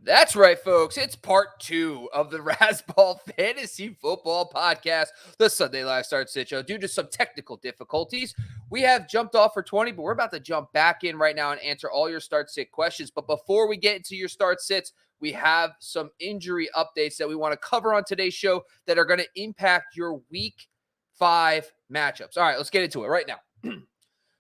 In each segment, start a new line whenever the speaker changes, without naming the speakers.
That's right, folks. It's part two of the Razzball Fantasy Football Podcast, the Sunday Live Start Sit Show. Due to some technical difficulties, we have jumped off for 20, but we're about to jump back in right now and answer all your start sit questions. But before we get into your start sits, we have some injury updates that we want to cover on today's show that are going to impact your week 5 matchups. All right, let's get into it right now.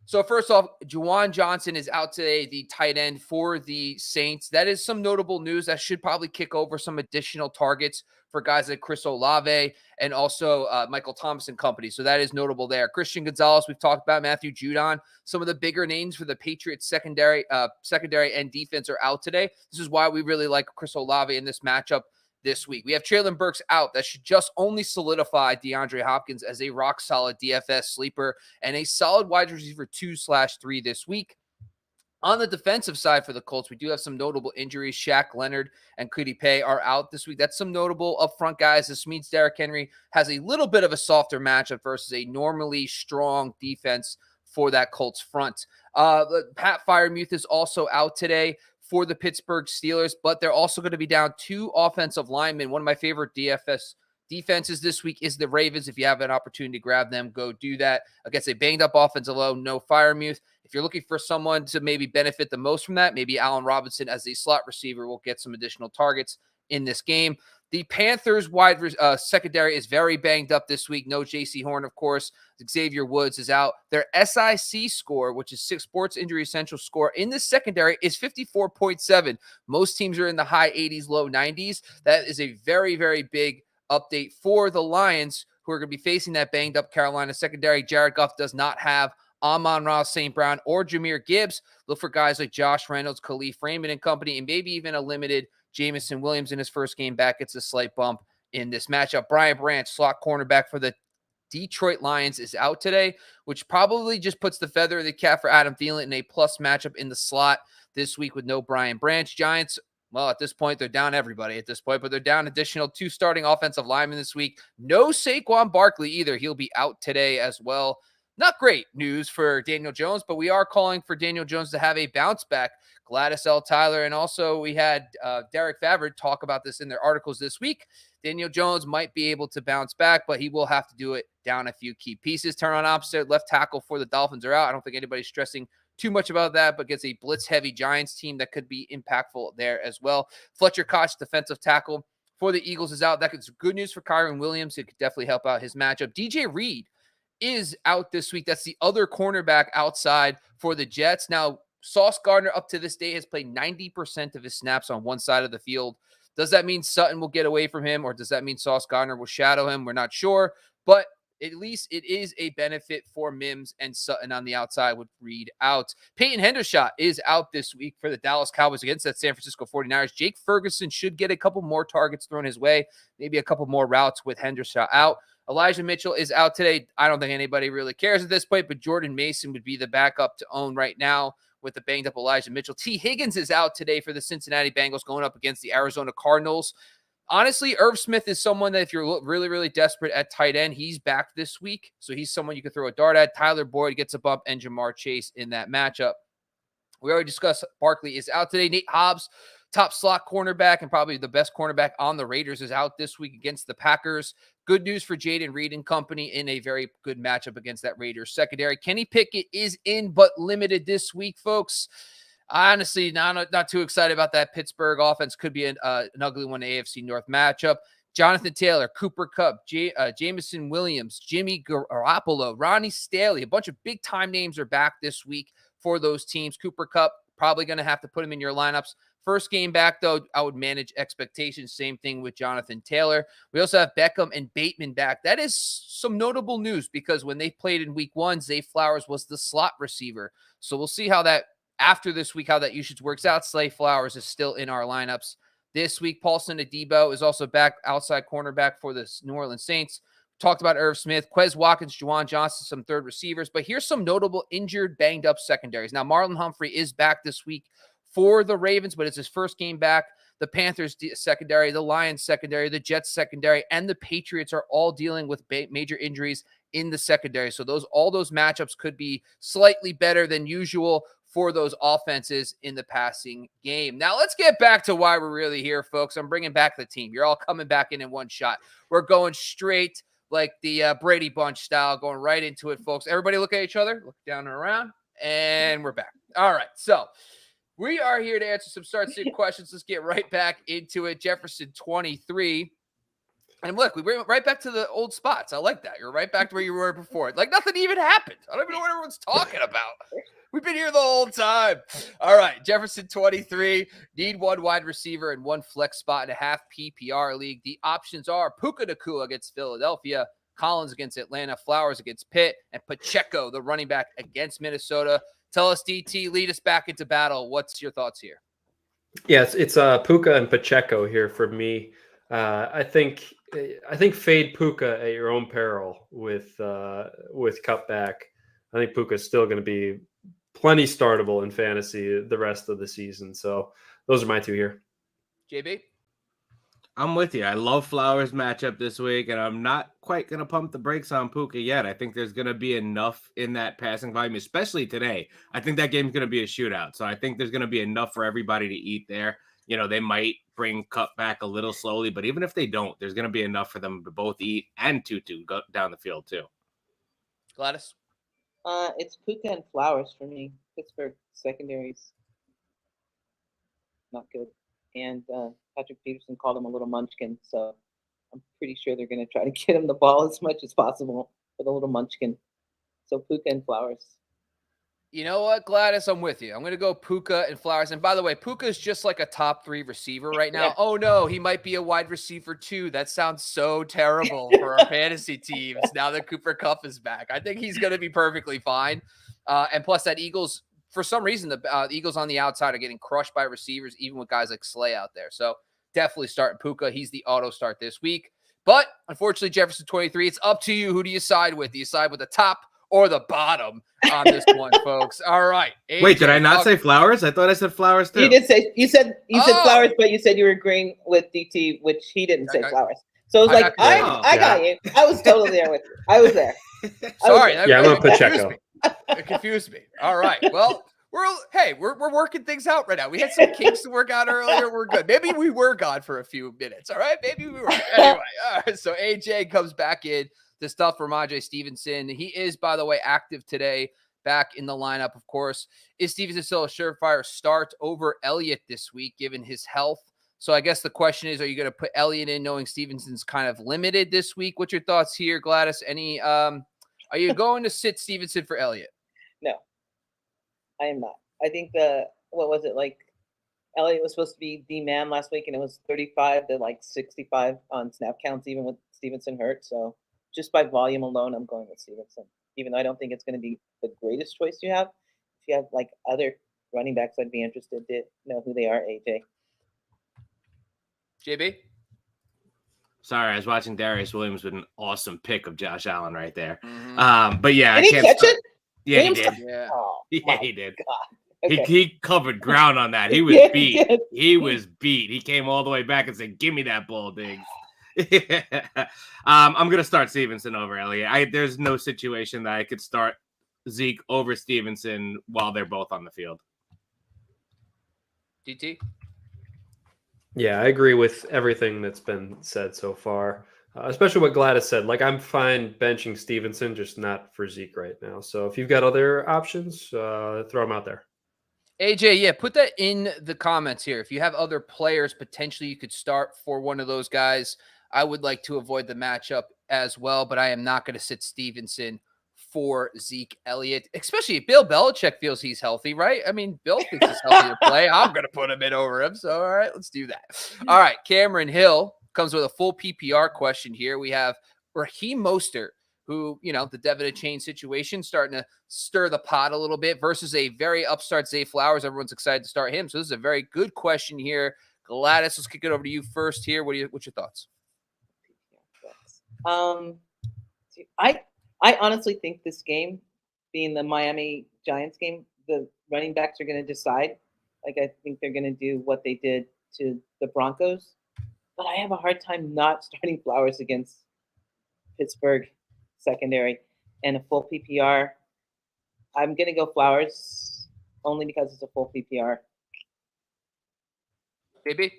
So first off, Juwan Johnson is out today, the tight end for the Saints. That is some notable news. That should probably kick over some additional targets for guys like Chris Olave and also Michael Thomas and company. So that is notable there. Christian Gonzalez, we've talked about Matthew Judon. Some of the bigger names for the Patriots secondary and defense are out today. This is why we really like Chris Olave in this matchup this week. We have Treylon Burks out. That should just only solidify DeAndre Hopkins as a rock-solid DFS sleeper and a solid wide receiver 2/3 this week. On the defensive side for the Colts, we do have some notable injuries. Shaq Leonard and Kwity Paye are out this week. That's some notable upfront guys. This means Derrick Henry has a little bit of a softer matchup versus a normally strong defense for that Colts front. Pat Freiermuth is also out today for the Pittsburgh Steelers, but they're also going to be down 2 offensive linemen. One of my favorite DFS defenses this week is the Ravens. If you have an opportunity to grab them, go do that. Against a banged up offensive line, no Freiermuth. If you're looking for someone to maybe benefit the most from that, maybe Allen Robinson as a slot receiver will get some additional targets in this game. The Panthers wide secondary is very banged up this week. No J.C. Horn, of course. Xavier Woods is out. Their SIC score, which is Sports Injury Essential score, in the secondary is 54.7. Most teams are in the high 80s, low 90s. That is a very, very big update for the Lions, who are going to be facing that banged up Carolina secondary. Jared Goff does not have Amon-Ra St. Brown or Jahmyr Gibbs. Look for guys like Josh Reynolds, Khalif Raymond and company, and maybe even a limited Jameson Williams in his first game back. It's a slight bump in this matchup. Brian Branch, slot cornerback for the Detroit Lions, is out today, which probably just puts the feather in the cap for Adam Thielen in a plus matchup in the slot this week with no Brian Branch. Giants, well, at this point, they're down everybody at this point, but they're down additional 2 starting offensive linemen this week. No Saquon Barkley either. He'll be out today as well. Not great news for Daniel Jones, but we are calling for Daniel Jones to have a bounce back. Gladys L. Tyler, and also we had Derek Favre talk about this in their articles this week. Daniel Jones might be able to bounce back, but he will have to do it down a few key pieces. Turn on opposite, left tackle for the Dolphins are out. I don't think anybody's stressing too much about that, but gets a blitz-heavy Giants team that could be impactful there as well. Fletcher Koch, defensive tackle for the Eagles, is out. That is good news for Kyren Williams. It could definitely help out his matchup. DJ Reed is out this week. That's the other cornerback outside for the Jets. Now, Sauce Gardner up to this day has played 90% of his snaps on one side of the field. Does that mean Sutton will get away from him, or does that mean Sauce Gardner will shadow him? We're not sure, but at least it is a benefit for Mims and Sutton on the outside with Reed out. Peyton Hendershot is out this week for the Dallas Cowboys against that San Francisco 49ers. Jake Ferguson should get a couple more targets thrown his way, maybe a couple more routes with Hendershot out. Elijah Mitchell is out today. I don't think anybody really cares at this point, but Jordan Mason would be the backup to own right now with the banged up Elijah Mitchell. T. Higgins is out today for the Cincinnati Bengals going up against the Arizona Cardinals. Honestly, Irv Smith is someone that if you're really, really desperate at tight end, he's back this week. So he's someone you can throw a dart at. Tyler Boyd gets a bump and Jamar Chase in that matchup. We already discussed Barkley is out today. Nate Hobbs, top slot cornerback and probably the best cornerback on the Raiders, is out this week against the Packers. Good news for Jaden Reed and company in a very good matchup against that Raiders secondary. Kenny Pickett is in but limited this week, folks. Honestly, not too excited about that. Pittsburgh offense could be an ugly one, AFC North matchup. Jonathan Taylor, Cooper Kupp, Jameson Williams, Jimmy Garoppolo, Ronnie Stanley, a bunch of big-time names are back this week for those teams. Cooper Kupp, probably going to have to put him in your lineups. First game back, though, I would manage expectations. Same thing with Jonathan Taylor. We also have Beckham and Bateman back. That is some notable news because when they played in week 1, Zay Flowers was the slot receiver. So we'll see how that, after this week, how that usage works out. Zay Flowers is still in our lineups this week. Paulson Adebo is also back, outside cornerback for the New Orleans Saints. Talked about Irv Smith, Quez Watkins, Juwan Johnson, some third receivers. But here's some notable injured, banged up secondaries. Now, Marlon Humphrey is back this week for the Ravens, but it's his first game back. The Panthers secondary, the Lions secondary, the Jets secondary, and the Patriots are all dealing with major injuries in the secondary. So all those matchups could be slightly better than usual for those offenses in the passing game. Now, let's get back to why we're really here, folks. I'm bringing back the team. You're all coming back in one shot. We're going straight like the Brady Bunch style, going right into it, folks. Everybody look at each other, look down and around, and we're back. All right, so we are here to answer some start-sit questions. Let's get right back into it. Jefferson 23. And look, we went right back to the old spots. I like that. You're right back to where you were before. Like nothing even happened. I don't even know what everyone's talking about. We've been here the whole time. All right, Jefferson 23. Need one wide receiver and one flex spot in a half PPR league. The options are Puka Nacua against Philadelphia, Collins against Atlanta, Flowers against Pitt, and Pacheco, the running back, against Minnesota. Tell us, DT, lead us back into battle. What's your thoughts here?
Yes, it's Puka and Pacheco here for me. I think fade Puka at your own peril with cutback. I think Puka is still going to be plenty startable in fantasy the rest of the season. So those are my two here.
JB?
I'm with you. I love Flowers matchup this week, and I'm not quite going to pump the brakes on Puka yet. I think there's going to be enough in that passing volume, especially today. I think that game's going to be a shootout. So I think there's going to be enough for everybody to eat there. You know, they might bring cut back a little slowly, but even if they don't, there's going to be enough for them to both eat and Tutu go down the field too.
Gladys?
It's Puka and Flowers for me. Pittsburgh secondaries not good. And Patrick Peterson called him a little munchkin, so I'm pretty sure they're going to try to get him the ball as much as possible for the little munchkin. So Puka and Flowers.
You know what, Gladys? I'm with you. I'm going to go Puka and Flowers. And by the way, Puka is just like a top 3 receiver right now. Yeah. Oh, no, he might be a wide receiver too. That sounds so terrible for our fantasy teams now that Cooper Kupp is back. I think he's going to be perfectly fine. And plus that Eagles, for some reason, the Eagles on the outside are getting crushed by receivers, even with guys like Slay out there. So definitely starting Puka. He's the auto start this week. But unfortunately, Jefferson 23, it's up to you. Who do you side with? Do you side with the top or the bottom on this one, folks? All right. AJ,
wait, did I not say Flowers? I thought I said Flowers too.
You said Flowers, but you said you were agreeing with DT, which he didn't say Flowers. So it was like, I got you. I was totally there with you. I was there.
Sorry.
I went Pacheco.
It confused me. All right. Well, we're working things out right now. We had some kinks to work out earlier. We're good. Maybe we were gone for a few minutes. All right. Maybe we were. Anyway. All right. So AJ comes back in to stuff for Rhamondre Stevenson. He is, by the way, active today, back in the lineup, of course. Is Stevenson still a surefire start over Elliott this week, given his health? So I guess the question is, are you going to put Elliott in knowing Stevenson's kind of limited this week? What's your thoughts here, Gladys? Are you going to sit Stevenson for Elliott?
No, I am not. I think what was it, like Elliott was supposed to be the man last week, and it was 35 to like 65 on snap counts, even with Stevenson hurt. So just by volume alone, I'm going with Stevenson, even though I don't think it's going to be the greatest choice you have. If you have like other running backs, I'd be interested to know who they are, AJ.
JB?
Sorry, I was watching Darius Williams with an awesome pick of Josh Allen right there.
Mm-hmm.
But yeah,
did he catch it?
Yeah, he did.
Yeah,
he did.
Okay.
He covered ground on that. He was beat. He was beat. He came all the way back and said, "Give me that ball, Diggs." I'm gonna start Stevenson over Elliott. There's no situation that I could start Zeke over Stevenson while they're both on the field.
DT?
Yeah, I agree with everything that's been said so far, especially what Gladys said. Like, I'm fine benching Stevenson, just not for Zeke right now. So if you've got other options, throw them out there.
AJ, yeah, put that in the comments here. If you have other players potentially you could start for one of those guys, I would like to avoid the matchup as well, but I am not going to sit Stevenson for Zeke Elliott, especially if Bill Belichick feels he's healthy, right? I mean, Bill thinks he's healthy to play. I'm going to put him in over him. So, all right, let's do that. All right, Cameron Hill comes with a full PPR question here. We have Raheem Mostert, who, you know, the Devin Achane situation starting to stir the pot a little bit versus a very upstart Zay Flowers. Everyone's excited to start him. So this is a very good question here. Gladys, let's kick it over to you first here. What's your thoughts?
I honestly think this game, being the Miami Giants game, the running backs are going to decide. Like, I think they're going to do what they did to the Broncos. But I have a hard time not starting Flowers against Pittsburgh secondary and a full PPR. I'm going to go Flowers. only because it's a full PPR.
JB?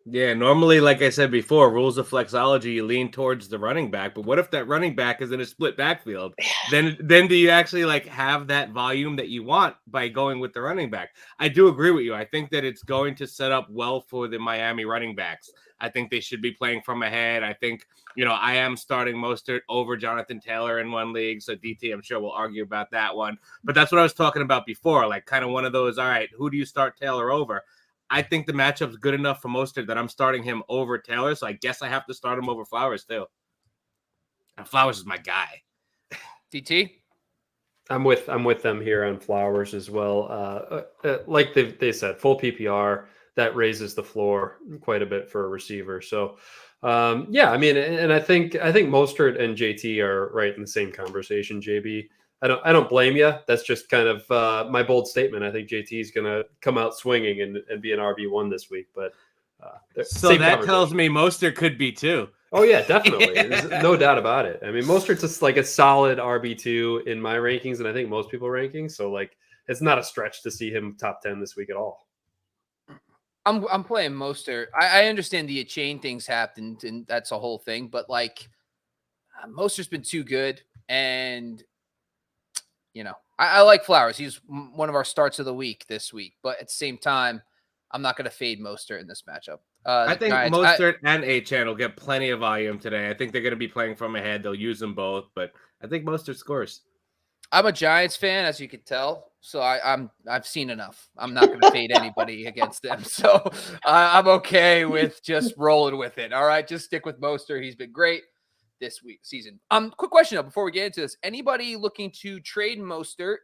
Yeah, normally, like I said before, rules of flexology, you lean towards the running back. But what if that running back is in a split backfield? Then do you actually like have that volume that you want by going with the running back? I do agree with you. I think that it's going to set up well for the Miami running backs. I think they should be playing from ahead. I think, I am starting Mostert over Jonathan Taylor in one league. So DT, I'm sure we'll argue about that one. But that's what I was talking about before. Like kind of one of those, all right, who do you start Taylor over? I think the matchup's good enough for Mostert that I'm starting him over Taylor, so I guess I have to start him over Flowers too. And Flowers is my guy.
DT?
I'm with them here on Flowers as well. Like they said, full PPR, that raises the floor quite a bit for a receiver. So yeah, I mean, and I think Mostert and JT are right in the same conversation. JB, I don't blame you. That's just kind of my bold statement. I think JT is going to come out swinging and be an RB1 this week. But
so that tells me Mostert could be too.
Oh yeah, definitely. There's no doubt about it. I mean, Mostert's just like a solid RB2 in my rankings, and I think most people rankings. So like, it's not a stretch to see him top 10 this week at all.
I'm playing Mostert. I understand the chain things happened, and that's a whole thing. But like, Mostert's been too good, and I like Flowers. He's one of our starts of the week this week. But at the same time, I'm not going to fade Mostert in this matchup.
I think Mostert and Achane will get plenty of volume today. I think they're going to be playing from ahead. They'll use them both, but I think Mostert scores.
I'm a Giants fan, as you can tell, so I've seen enough. I'm not going to fade anybody against them, so I'm okay with just rolling with it. All right, just stick with Mostert. He's been great this season. Quick question though, before we get into this: anybody looking to trade Mostert?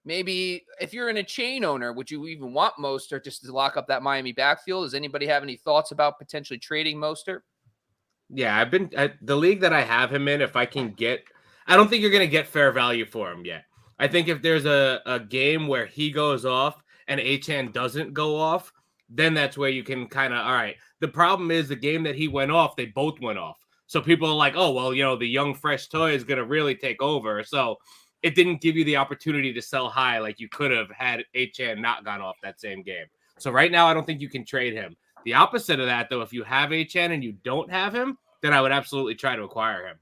Maybe if you're in a chain owner, would you even want Mostert just to lock up that Miami backfield? Does anybody have any thoughts about potentially trading Mostert?
Yeah, I've been at the league that I have him in. If I can get, I don't think you're going to get fair value for him yet. I think if there's a game where he goes off and Achane doesn't go off, then that's where you can kind of, all right. The problem is the game that he went off, they both went off. So people are like, oh, well, the young, fresh toy is going to really take over. So it didn't give you the opportunity to sell high like you could have had Achane not gone off that same game. So right now, I don't think you can trade him. The opposite of that, though, if you have Achane and you don't have him, then I would absolutely try to acquire him.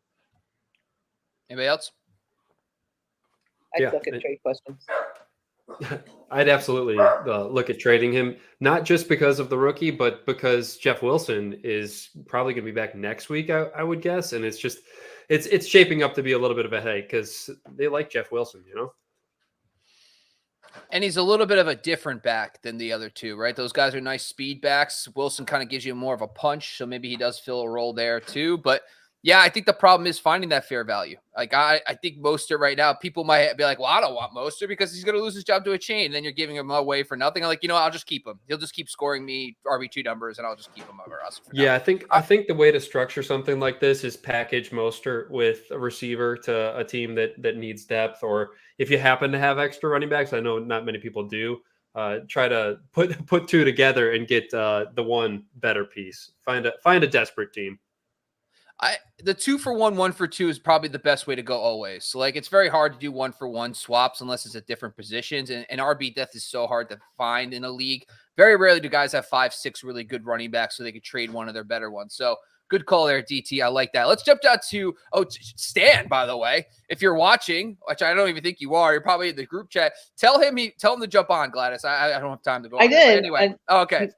Anybody else?
I'd look at trade questions.
I'd absolutely look at trading him, not just because of the rookie, but because Jeff Wilson is probably going to be back next week, I would guess. And it's shaping up to be a little bit of a headache because they like Jeff Wilson,
And he's a little bit of a different back than the other two, right? Those guys are nice speed backs. Wilson kind of gives you more of a punch, so maybe he does fill a role there too. But yeah, I think the problem is finding that fair value. Like I think Mostert right now, people might be like, well, I don't want Mostert because he's going to lose his job to a chain. And then you're giving him away for nothing. I'm like, I'll just keep him. He'll just keep scoring me RB2 numbers and I'll just keep him over us.
Yeah, I think the way to structure something like this is package Mostert with a receiver to a team that needs depth. Or if you happen to have extra running backs, I know not many people do, try to put two together and get the one better piece. Find a desperate team.
The 2-for-1, 1-for-2 is probably the best way to go always. So like, it's very hard to do 1-for-1 swaps unless it's at different positions. And RB depth is so hard to find in a league. Very rarely do guys have 5-6 really good running backs so they could trade one of their better ones. So good call there, DT. I like that. Let's jump down to Stan, by the way. If you're watching, which I don't even think you are, you're probably in the group chat. Tell him to jump on, Gladys. I don't have time to go.
I did.
Anyway, okay.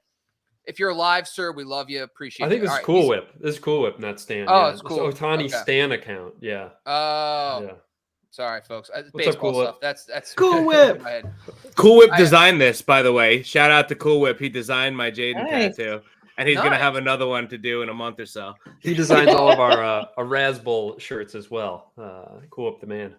If you're live, sir, we love you. Appreciate it.
I think this is Cool Whip. This is Cool Whip, not Stan.
Oh, it's cool.
Ohtani Stan account. Yeah.
Oh.
Yeah.
Sorry, folks.
What's up, Cool Whip?
That's
Cool Whip. Cool Whip designed this, by the way. Shout out to Cool Whip. He designed my Jaden tattoo. And he's going to have another one to do in a month or so.
He designs all of our Razzball shirts as well. Cool Whip the man.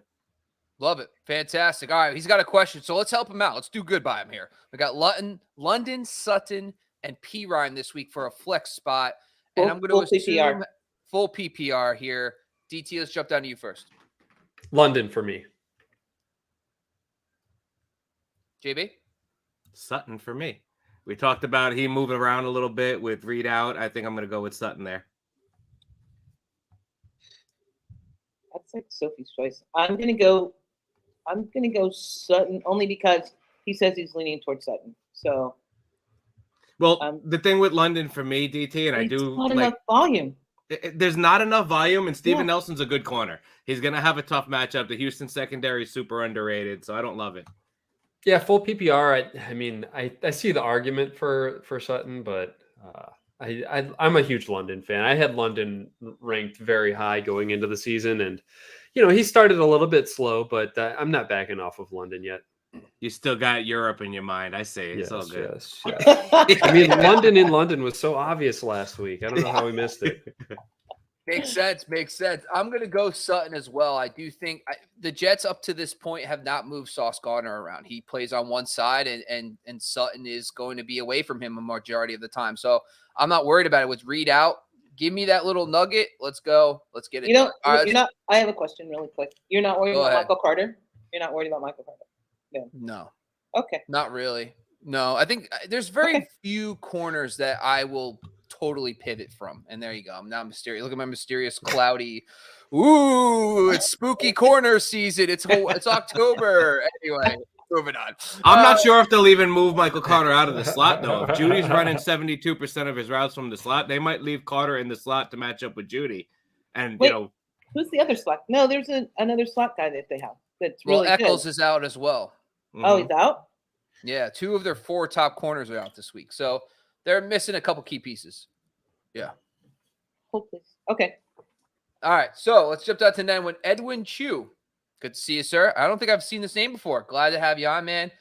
Love it. Fantastic. All right. He's got a question. So let's help him out. Let's do good by him here. We got London, Sutton, and P-Rhyme this week for a flex spot. And I'm going to assume full PPR here. DT, let's jump down to you first.
London for me.
JB?
Sutton for me. We talked about he moving around a little bit with Reed out. I think I'm going to go with Sutton there.
That's like Sophie's choice. I'm gonna go Sutton only because he says he's leaning towards Sutton. So
Well, the thing with London for me, DT, and I do
not
like
enough volume.
there's not enough volume, and Steven
Yeah.
Nelson's a good corner. He's gonna have a tough matchup. The Houston secondary is super underrated, so I don't love it.
Yeah, full PPR. I mean, I see the argument for Sutton, but I'm a huge London fan. I had London ranked very high going into the season, and he started a little bit slow, but I'm not backing off of London yet.
You still got Europe in your mind. I see. It's all good.
Yes. I mean, London in London was so obvious last week. I don't know how we missed it.
Makes sense. I'm going to go Sutton as well. I do think the Jets up to this point have not moved Sauce Gardner around. He plays on one side, and Sutton is going to be away from him a majority of the time. So I'm not worried about it. With Reed out, give me that little nugget. Let's go. Let's get it.
You're not. I have a question really quick. You're not worried about
ahead.
Michael Carter? You're not worried about Michael Carter?
No.
Okay.
Not really. No, I think there's very few corners that I will totally pivot from. And there you go. I'm now mysterious. Look at my mysterious, cloudy. Ooh, it's spooky corner season. It's October. Anyway, moving on.
I'm not sure if they'll even move Michael Carter out of the slot, though. If Judy's running 72% of his routes from the slot, they might leave Carter in the slot to match up with Judy. And,
Wait, who's the other slot? No, there's another slot guy that they have. That's really
Eccles
good.
is out as well.
Oh, he's out?
Yeah, 2 of their 4 top corners are out this week. So they're missing a couple key pieces. Yeah.
Hopefully. Okay.
All right. So let's jump down to 9 with Edwin Chu. Good to see you, sir. I don't think I've seen this name before. Glad to have you on, man.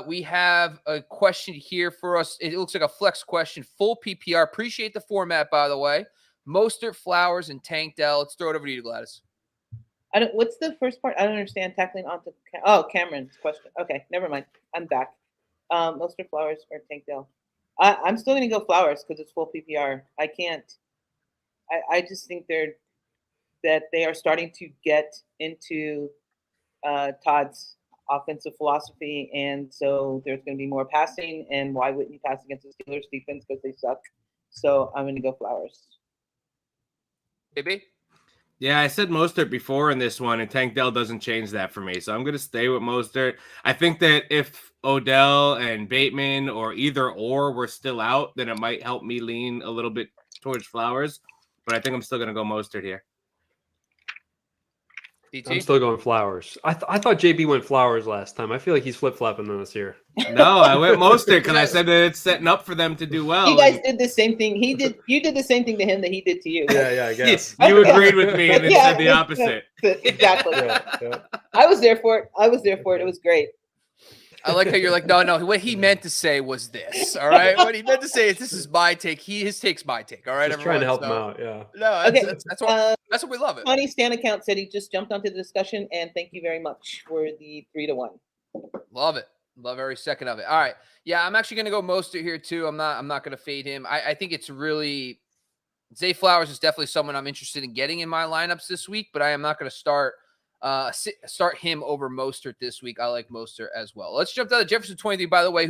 We have a question here for us. It looks like a flex question. Full PPR. Appreciate the format, by the way. Mostert, Flowers, and Tank Dell. Let's throw it over to you, Gladys.
What's the first part? I don't understand. Tackling onto Cameron's question. Okay, never mind. I'm back. Mostert, Flowers, or Tank Dell. I'm still gonna go Flowers because it's full PPR. I can't. I just think they are starting to get into Todd's offensive philosophy, and so there's going to be more passing. And why wouldn't you pass against the Steelers defense because they suck? So I'm going to go Flowers.
Maybe.
Yeah, I said Mostert before in this one, and Tank Dell doesn't change that for me. So I'm going to stay with Mostert. I think that if Odell and Bateman or either or were still out, then it might help me lean a little bit towards Flowers. But I think I'm still going to go Mostert here.
DT?
I'm still going Flowers. I thought JB went Flowers last time. I feel like he's flip-flopping on us here.
No, I went Mostert because I said that it's setting up for them to do well.
You guys did the same thing. You did the same thing to him that he did to you.
Yeah, I guess.
You agreed with me and then said the opposite.
Exactly.
Yeah.
I was there for it. It was great.
I like how you're like, no. What he meant to say was this. All right. What he meant to say is this is my take. His take's my take. All right.
Just trying to help him out. Yeah.
No, that's what we love it.
Funny Stan account said he just jumped onto the discussion, and thank you very much for the 3-1.
Love it. Love every second of it. All right. Yeah, I'm actually gonna go Mostert here too. I'm not gonna fade him. I think it's really Zay Flowers is definitely someone I'm interested in getting in my lineups this week, but I am not gonna start him over Mostert this week. I like Mostert as well. Let's jump down to Jefferson 23, by the way,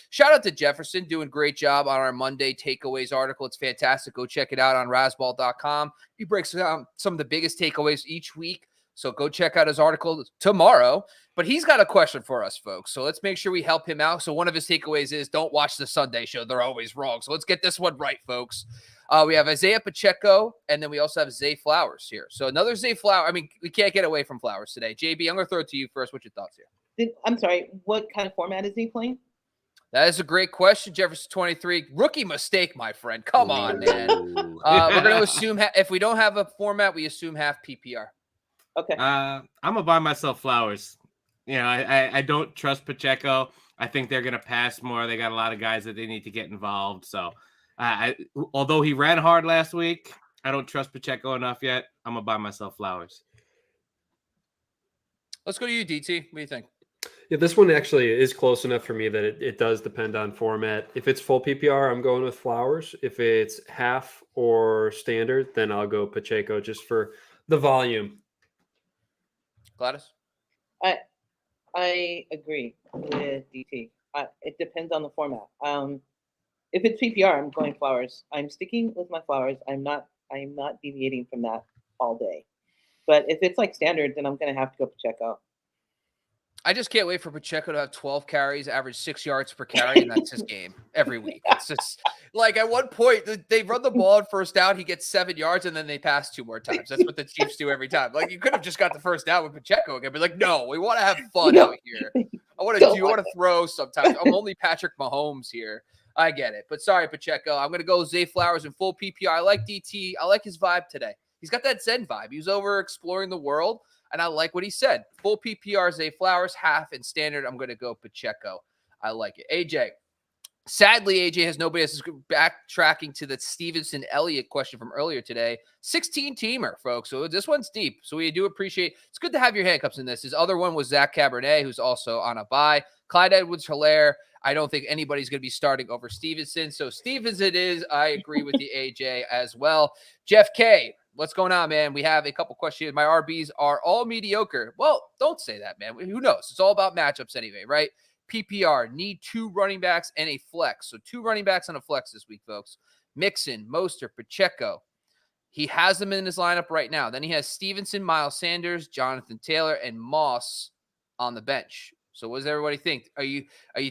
shout out to Jefferson, doing great job on our Monday takeaways article. It's fantastic. Go check it out on rasball.com. He breaks down some of the biggest takeaways each week. So go check out his article tomorrow. But he's got a question for us, folks. So let's make sure we help him out. So one of his takeaways is don't watch the Sunday show. They're always wrong. So let's get this one right, folks. We have Isaiah Pacheco, and then we also have Zay Flowers here. So another Zay Flowers. I mean, we can't get away from Flowers today. JB, I'm going to throw it to you first. What's your thoughts here?
I'm sorry. What kind of format is he playing?
That is a great question, Jefferson 23. Rookie mistake, my friend. Come on, man. We're going to assume if we don't have a format, we assume half PPR.
Okay.
I'm going to buy myself Flowers. I don't trust Pacheco. I think they're going to pass more. They got a lot of guys that they need to get involved. So, although he ran hard last week, I don't trust Pacheco enough yet. I'm going to buy myself Flowers.
Let's go to you, DT. What do you think?
Yeah, this one actually is close enough for me that it does depend on format. If it's full PPR, I'm going with Flowers. If it's half or standard, then I'll go Pacheco just for the volume.
Gladys?
I agree with DT. It depends on the format. If it's PPR, I'm going Flowers. I'm sticking with my Flowers. I'm not deviating from that all day. But if it's like standard, then I'm going to have to go Pacheco.
I just can't wait for Pacheco to have 12 carries, average 6 yards per carry, and that's his game every week. It's just like at one point they run the ball on first down, he gets 7 yards, and then they pass 2 more times. That's what the Chiefs do every time. Like you could have just got the first down with Pacheco again, but like, no, we want to have fun out here. I want to throw sometimes. I'm only Patrick Mahomes here. I get it, but sorry, Pacheco. I'm gonna go Zay Flowers in full PPR. I like DT. I like his vibe today. He's got that Zen vibe. He was over exploring the world. And I like what he said. Full PPR, Zay Flowers, half, and standard, I'm going to go Pacheco. I like it. AJ. Sadly, AJ has nobody else backtracking to the Stevenson Elliott question from earlier today. 16-teamer, folks. So this one's deep. So we do appreciate it's good to have your handcuffs in this. His other one was Zach Cabernet, who's also on a bye. Clyde Edwards-Helaire. I don't think anybody's going to be starting over Stevenson. So Stevenson it is. I agree with the AJ as well. Jeff K. What's going on, man? We have a couple questions. My RBs are all mediocre. Well, don't say that, man. Who knows? It's all about matchups anyway, right? PPR, need 2 running backs and a flex. So 2 running backs and a flex this week, folks. Mixon, Mostert, Pacheco. He has them in his lineup right now. Then he has Stevenson, Miles Sanders, Jonathan Taylor, and Moss on the bench. So what does everybody think? Are you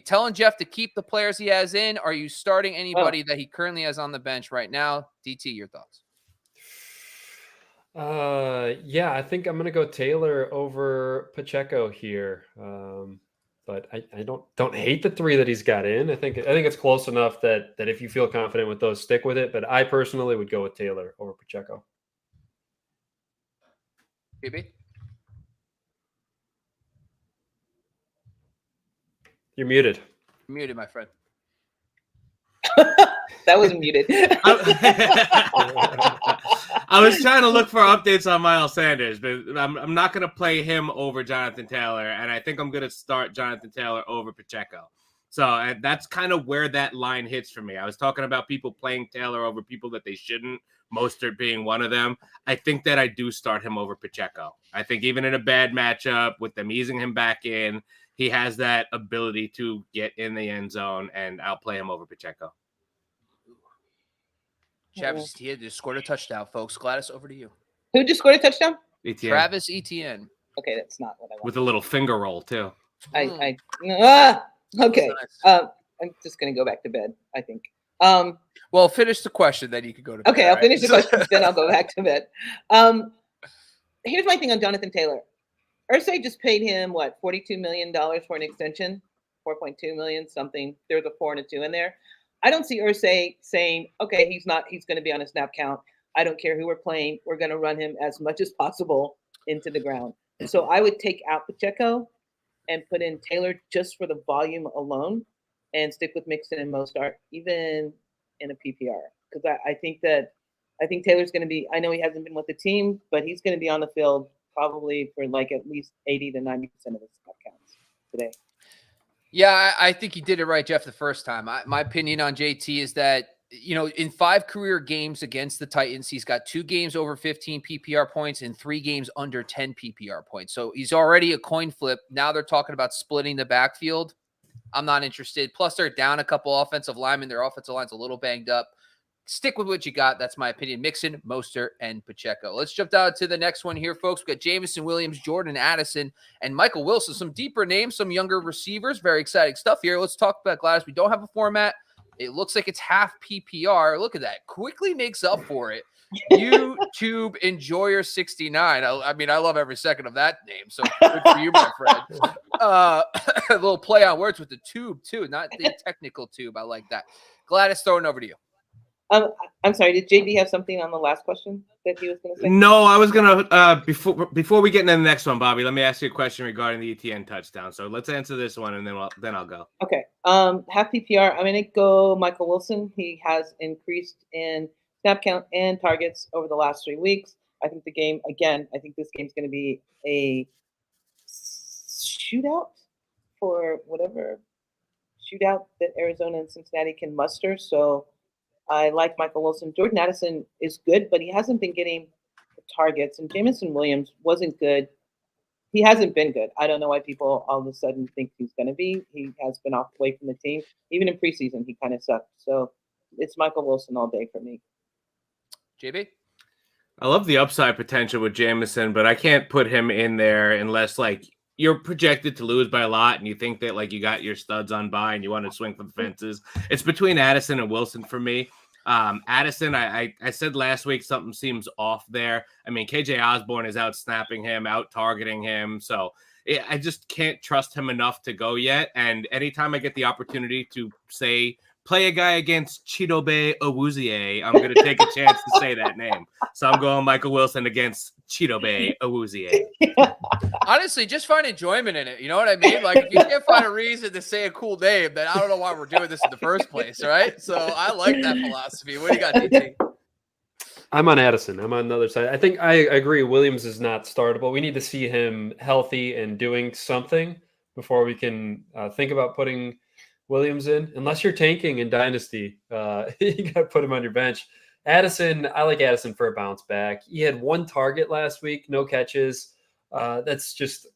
telling Jeff to keep the players he has in? Are you starting anybody that he currently has on the bench right now? DT, your thoughts?
Yeah, I think I'm going to go Taylor over Pacheco here. But I don't hate the 3 that he's got in. I think it's close enough that if you feel confident with those, stick with it. But I personally would go with Taylor over Pacheco.
BB?
You're muted.
You're muted, my friend.
That was muted.
I was trying to look for updates on Miles Sanders, but I'm not going to play him over Jonathan Taylor, and I think I'm going to start Jonathan Taylor over Pacheco. So that's kind of where that line hits for me. I was talking about people playing Taylor over people that they shouldn't, Mostert being one of them. I think that I do start him over Pacheco. I think even in a bad matchup, with them easing him back in, he has that ability to get in the end zone, and I'll play him over Pacheco.
Travis Etienne just scored a touchdown, folks. Gladys, over to you.
Who just scored a touchdown?
Etienne.
Travis Etienne.
Okay, that's not what I want.
With a little finger roll, too.
Okay.
Nice.
I'm just gonna go back to bed, I think.
Well, finish the question, then you can go to bed.
Okay, I'll finish the question, then I'll go back to bed. Here's my thing on Jonathan Taylor. Irsay just paid him $42 million for an extension, 4.2 million something. There's a 4 and a 2 in there. I don't see Irsay saying, okay, he's going to be on a snap count. I don't care who we're playing. We're going to run him as much as possible into the ground. So I would take out Pacheco and put in Taylor just for the volume alone and stick with Mixon and Mostert, even in a PPR. Because I think Taylor's going to be, I know he hasn't been with the team, but he's going to be on the field probably for like at least 80 to 90% of his snap counts today.
Yeah, I think you did it right, Jeff, the first time. My opinion on JT is that, in 5 career games against the Titans, he's got 2 games over 15 PPR points and 3 games under 10 PPR points. So he's already a coin flip. Now they're talking about splitting the backfield. I'm not interested. Plus, they're down a couple offensive linemen. Their offensive line's a little banged up. Stick with what you got. That's my opinion. Mixon, Mostert, and Pacheco. Let's jump down to the next one here, folks. We got Jameson Williams, Jordan Addison, and Michael Wilson. Some deeper names, some younger receivers. Very exciting stuff here. Let's talk about Gladys. We don't have a format. It looks like it's half PPR. Look at that. Quickly makes up for it. YouTube Enjoyer 69. I mean, I love every second of that name. So good for you, my friend. A little play on words with the tube, too. Not the technical tube. I like that. Gladys, throwing over to you.
I'm sorry. Did JB have something on the last question that he was going to say?
No, I was going to, before we get into the next one, Bobby, let me ask you a question regarding the ETN touchdown. So let's answer this one, and then I'll go. Okay.
Half PPR. I'm going to go Michael Wilson. He has increased in snap count and targets over the last 3 weeks. I think I think this game's going to be a shootout for whatever shootout that Arizona and Cincinnati can muster. So I like Michael Wilson. Jordan Addison is good, but he hasn't been getting the targets. And Jameson Williams wasn't good. He hasn't been good. I don't know why people all of a sudden think he's going to be. He has been away from the team. Even in preseason, he kind of sucked. So it's Michael Wilson all day for me.
JB?
I love the upside potential with Jameson, but I can't put him in there unless you're projected to lose by a lot and you think that like you got your studs on bye and you want to swing for the fences, it's between Addison and Wilson for me. Addison, I said last week something seems off there. I mean, KJ Osborne is out snapping him, out targeting him. So I just can't trust him enough to go yet. And anytime I get the opportunity to say, play a guy against Chidobe Awuzie, I'm going to take a chance to say that name. So I'm going Michael Wilson against Chidobe Awuzie.
Honestly, just find enjoyment in it. You know what I mean? Like, if you can't find a reason to say a cool name, then I don't know why we're doing this in the first place, right? So I like that philosophy. What do you got, DT?
I'm on Addison. I'm on the other side. I think I agree. Williams is not startable. We need to see him healthy and doing something before we can think about putting Williams in. Unless you're tanking in Dynasty, you got to put him on your bench. Addison, I like Addison for a bounce back. He had one target last week, no catches. That's just,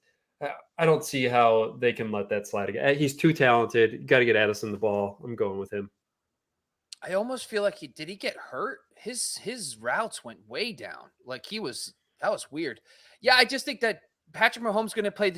I don't see how they can let that slide again. He's too talented. Got to get Addison the ball. I'm going with him.
I almost feel like did he get hurt? His routes went way down. Like that was weird. Yeah, I just think that Patrick Mahomes going to play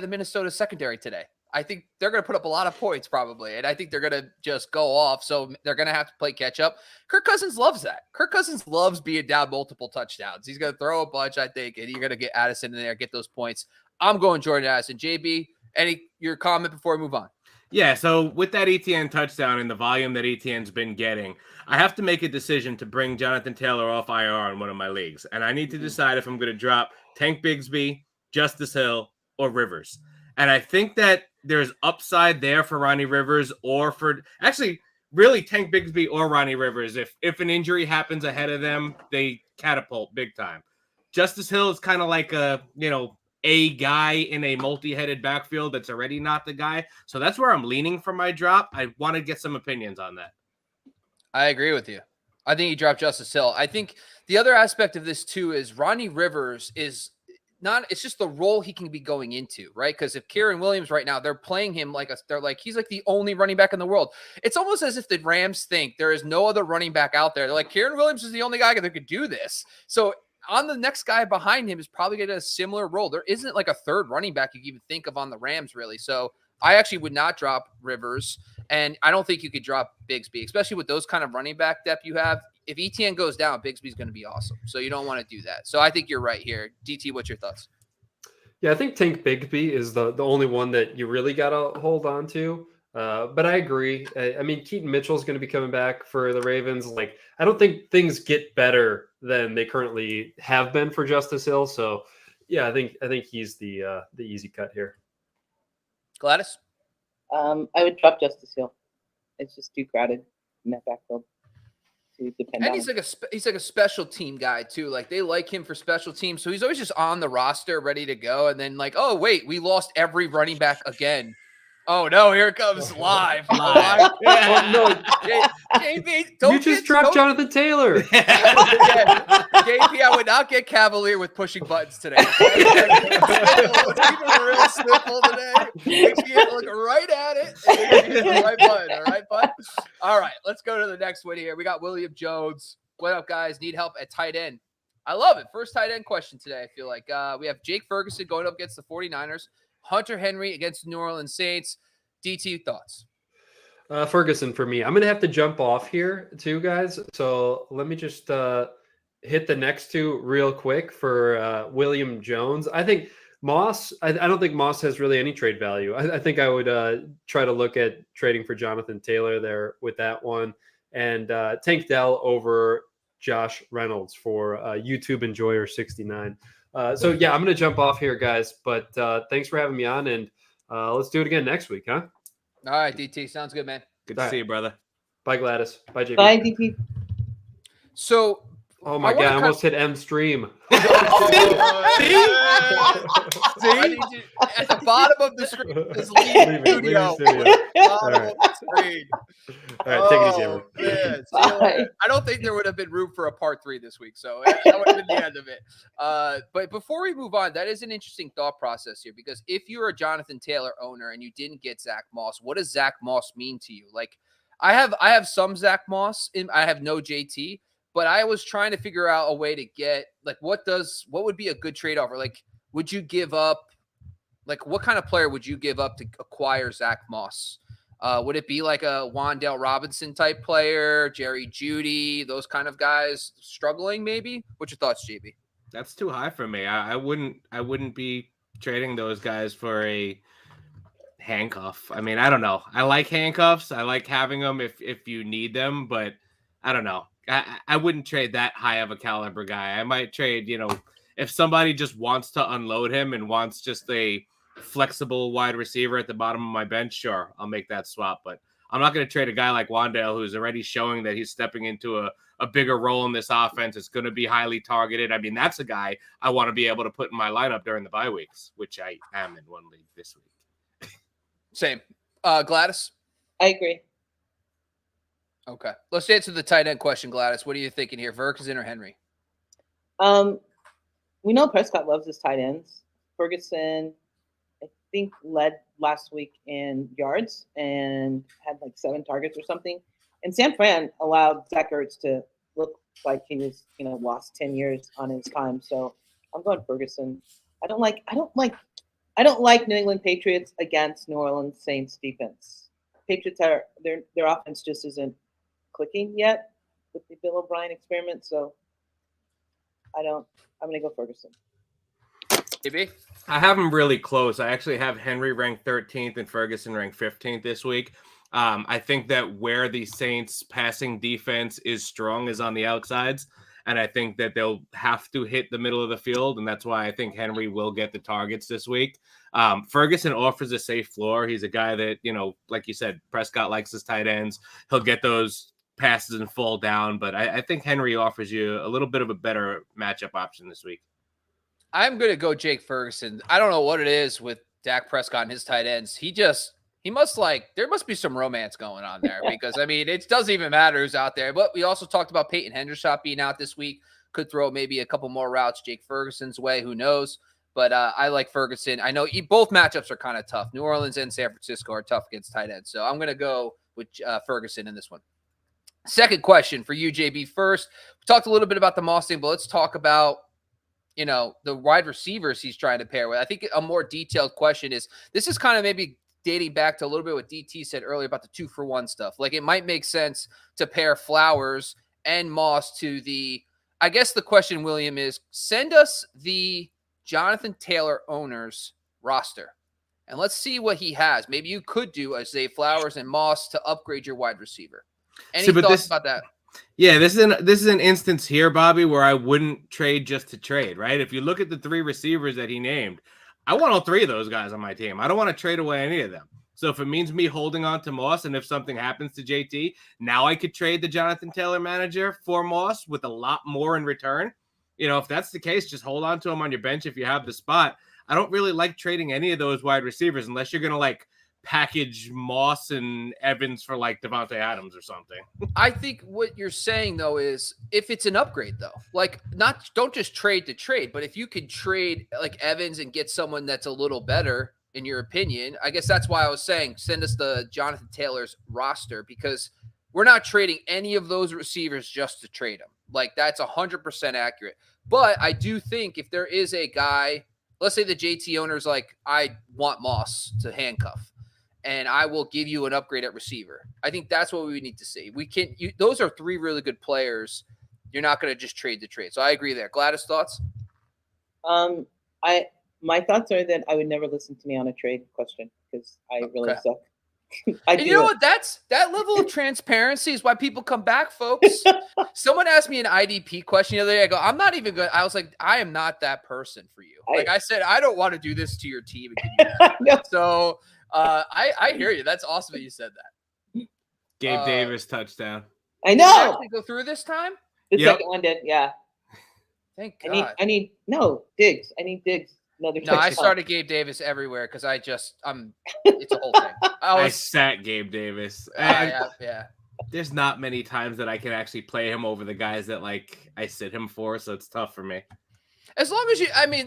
the Minnesota secondary today. I think they're going to put up a lot of points probably, and I think they're going to just go off. So they're going to have to play catch up. Kirk Cousins loves that. Kirk Cousins loves being down multiple touchdowns. He's going to throw a bunch, I think, and you're going to get Addison in there, get those points. I'm going Jordan Addison. JB, your comment before we move on?
Yeah, so with that ETN touchdown and the volume that ETN's been getting, I have to make a decision to bring Jonathan Taylor off IR in one of my leagues. And I need to decide if I'm going to drop Tank Bigsby, Justice Hill, or Rivers. And I think that there's upside there for Ronnie Rivers or for actually really Tank Bigsby or Ronnie Rivers. If an injury happens ahead of them, they catapult big time. Justice Hill is kind of like a guy in a multi-headed backfield that's already not the guy. So that's where I'm leaning for my drop. I want to get some opinions on that.
I agree with you. I think you dropped Justice Hill. I think the other aspect of this too is Ronnie Rivers is not, it's just the role he can be going into, right? Because if Kieran Williams right now, they're playing him he's like the only running back in the world. It's almost as if the Rams think there is no other running back out there. They're like, Kieran Williams is the only guy that could do this. So on the next guy behind him is probably going to a similar role. There isn't like a third running back you can even think of on the Rams, really. So I actually would not drop Rivers, and I don't think you could drop Bigsby, especially with those kind of running back depth you have. If ETN goes down, Bigsby's going to be awesome. So you don't want to do that. So I think you're right here. DT, what's your thoughts?
Yeah, I think Tank Bigsby is the only one that you really got to hold on to. But I agree. I mean, Keaton Mitchell's going to be coming back for the Ravens. Like, I don't think things get better than they currently have been for Justice Hill. So, yeah, I think he's the easy cut here.
Gladys?
I would drop Justice Hill. It's just too crowded in that backfield to depend on.
And he's like a special team guy too. Like they like him for special teams, so he's always just on the roster, ready to go. And then like, oh wait, we lost every running back again. Oh no, here it comes live.
Oh, no.
JP,
You just dropped Jonathan Taylor.
JP, I would not get cavalier with pushing buttons today. Keep it real simple today. Make sure you look right at it. And hit the right button, all right, bud? All right, let's go to the next one here. We got William Jones. What up, guys? Need help at tight end. I love it. First tight end question today, I feel like. We have Jake Ferguson going up against the 49ers. Hunter Henry against the New Orleans Saints. DT, thoughts?
Ferguson for me. I'm going to have to jump off here too, guys. So let me just hit the next two real quick for William Jones. I think Moss, I don't think Moss has really any trade value. I think I would try to look at trading for Jonathan Taylor there with that one. And Tank Dell over Josh Reynolds for YouTube Enjoyer 69. So yeah, I'm going to jump off here, guys. But thanks for having me on, and let's do it again next week, huh?
All right, DT. Sounds good, man.
Good to see you, brother.
Bye, Gladys. Bye, JB.
Bye, DT.
So,
oh my God, I almost hit M stream.
See? At the bottom of the screen is leave studio.
All right, take it easy, everyone.
Man. I don't think there would have been room for a part 3 this week, so that would have been the end of it. But before we move on, that is an interesting thought process here, because if you're a Jonathan Taylor owner and you didn't get Zach Moss, what does Zach Moss mean to you? Like, I have some Zach Moss, I have no JT. But I was trying to figure out a way to get, like, what would be a good trade offer? Like, would you give up Like, what kind of player would you give up to acquire Zach Moss? Would it be like a Wan'Dale Robinson type player, Jerry Jeudy, those kind of guys struggling maybe? What's your thoughts, JB?
That's too high for me. I wouldn't be trading those guys for a handcuff. I mean, I don't know. I like handcuffs. I like having them if you need them, but I don't know. I wouldn't trade that high of a caliber guy. I might trade, if somebody just wants to unload him and wants just a flexible wide receiver at the bottom of my bench, sure, I'll make that swap. But I'm not going to trade a guy like Wan'Dale, who's already showing that he's stepping into a bigger role in this offense. It's going to be highly targeted. I mean, that's a guy I want to be able to put in my lineup during the bye weeks, which I am in one league this week.
Same. Gladys?
I agree.
Okay. Let's answer the tight end question, Gladys. What are you thinking here, Ferguson or Henry?
We know Prescott loves his tight ends. Ferguson, I think, led last week in yards and had like 7 targets or something. And San Fran allowed Zach Ertz to look like he was, lost 10 years on his time. So I'm going Ferguson. I don't like New England Patriots against New Orleans Saints defense. Patriots are their offense just isn't clicking yet with the Bill O'Brien experiment. So I'm gonna go Ferguson.
JB?
I have them really close. I actually have Henry ranked 13th and Ferguson ranked 15th this week. I think that where the Saints passing defense is strong is on the outsides. And I think that they'll have to hit the middle of the field. And that's why I think Henry will get the targets this week. Ferguson offers a safe floor. He's a guy that, like you said, Prescott likes his tight ends. He'll get those passes and fall down. But I think Henry offers you a little bit of a better matchup option this week.
I'm going to go Jake Ferguson. I don't know what it is with Dak Prescott and his tight ends. There must be some romance going on there because, I mean, it doesn't even matter who's out there. But we also talked about Peyton Hendershot being out this week. Could throw maybe a couple more routes Jake Ferguson's way. Who knows? But I like Ferguson. I know both matchups are kind of tough. New Orleans and San Francisco are tough against tight ends. So I'm going to go with Ferguson in this one. Second question for you, JB. First, we talked a little bit about the Moss thing, but let's talk about the wide receivers he's trying to pair with. I think a more detailed question is, this is kind of maybe dating back to a little bit what DT said earlier about the 2-for-1 stuff. Like, it might make sense to pair Flowers and Moss to I guess the question, William, is send us the Jonathan Taylor owners roster and let's see what he has. Maybe you could do a Zay Flowers and Moss to upgrade your wide receiver. Any thoughts about that?
Yeah, this is an instance here, Bobby, where I wouldn't trade just to trade, right? If you look at the 3 receivers that he named, I want all 3 of those guys on my team. I don't want to trade away any of them. So if it means me holding on to Moss, and if something happens to JT, now I could trade the Jonathan Taylor manager for Moss with a lot more in return. If that's the case, just hold on to him on your bench if you have the spot. I don't really like trading any of those wide receivers unless you're going to package Moss and Evans for Devontae Adams or something.
I think what you're saying though is if it's an upgrade though, don't just trade to trade, but if you could trade Evans and get someone that's a little better in your opinion, I guess that's why I was saying send us the Jonathan Taylor's roster, because we're not trading any of those receivers just to trade them. That's 100% accurate. But I do think if there is a guy, let's say the JT owner's I want Moss to handcuff, and I will give you an upgrade at receiver. I think that's what we need to see. Those are 3 really good players. You're not going to just trade the trade. So I agree there. Gladys, thoughts?
My thoughts are that I would never listen to me on a trade question because I really suck.
You know what? That level of transparency is why people come back, folks. Someone asked me an IDP question the other day. I go, I'm not even good. I was like, I am not that person for you. I said, I don't want to do this to your team. And give you that. So I hear you. That's awesome that you said that.
Gabe Davis touchdown.
I know.
Did it actually go through this time?
The second one did, yeah.
Thank God.
I need Diggs. I need Diggs. Another touchdown.
I started Gabe Davis everywhere because it's a whole thing.
I sat Gabe Davis.
Yeah.
There's not many times that I can actually play him over the guys that I sit him for, so it's tough for me.
As long as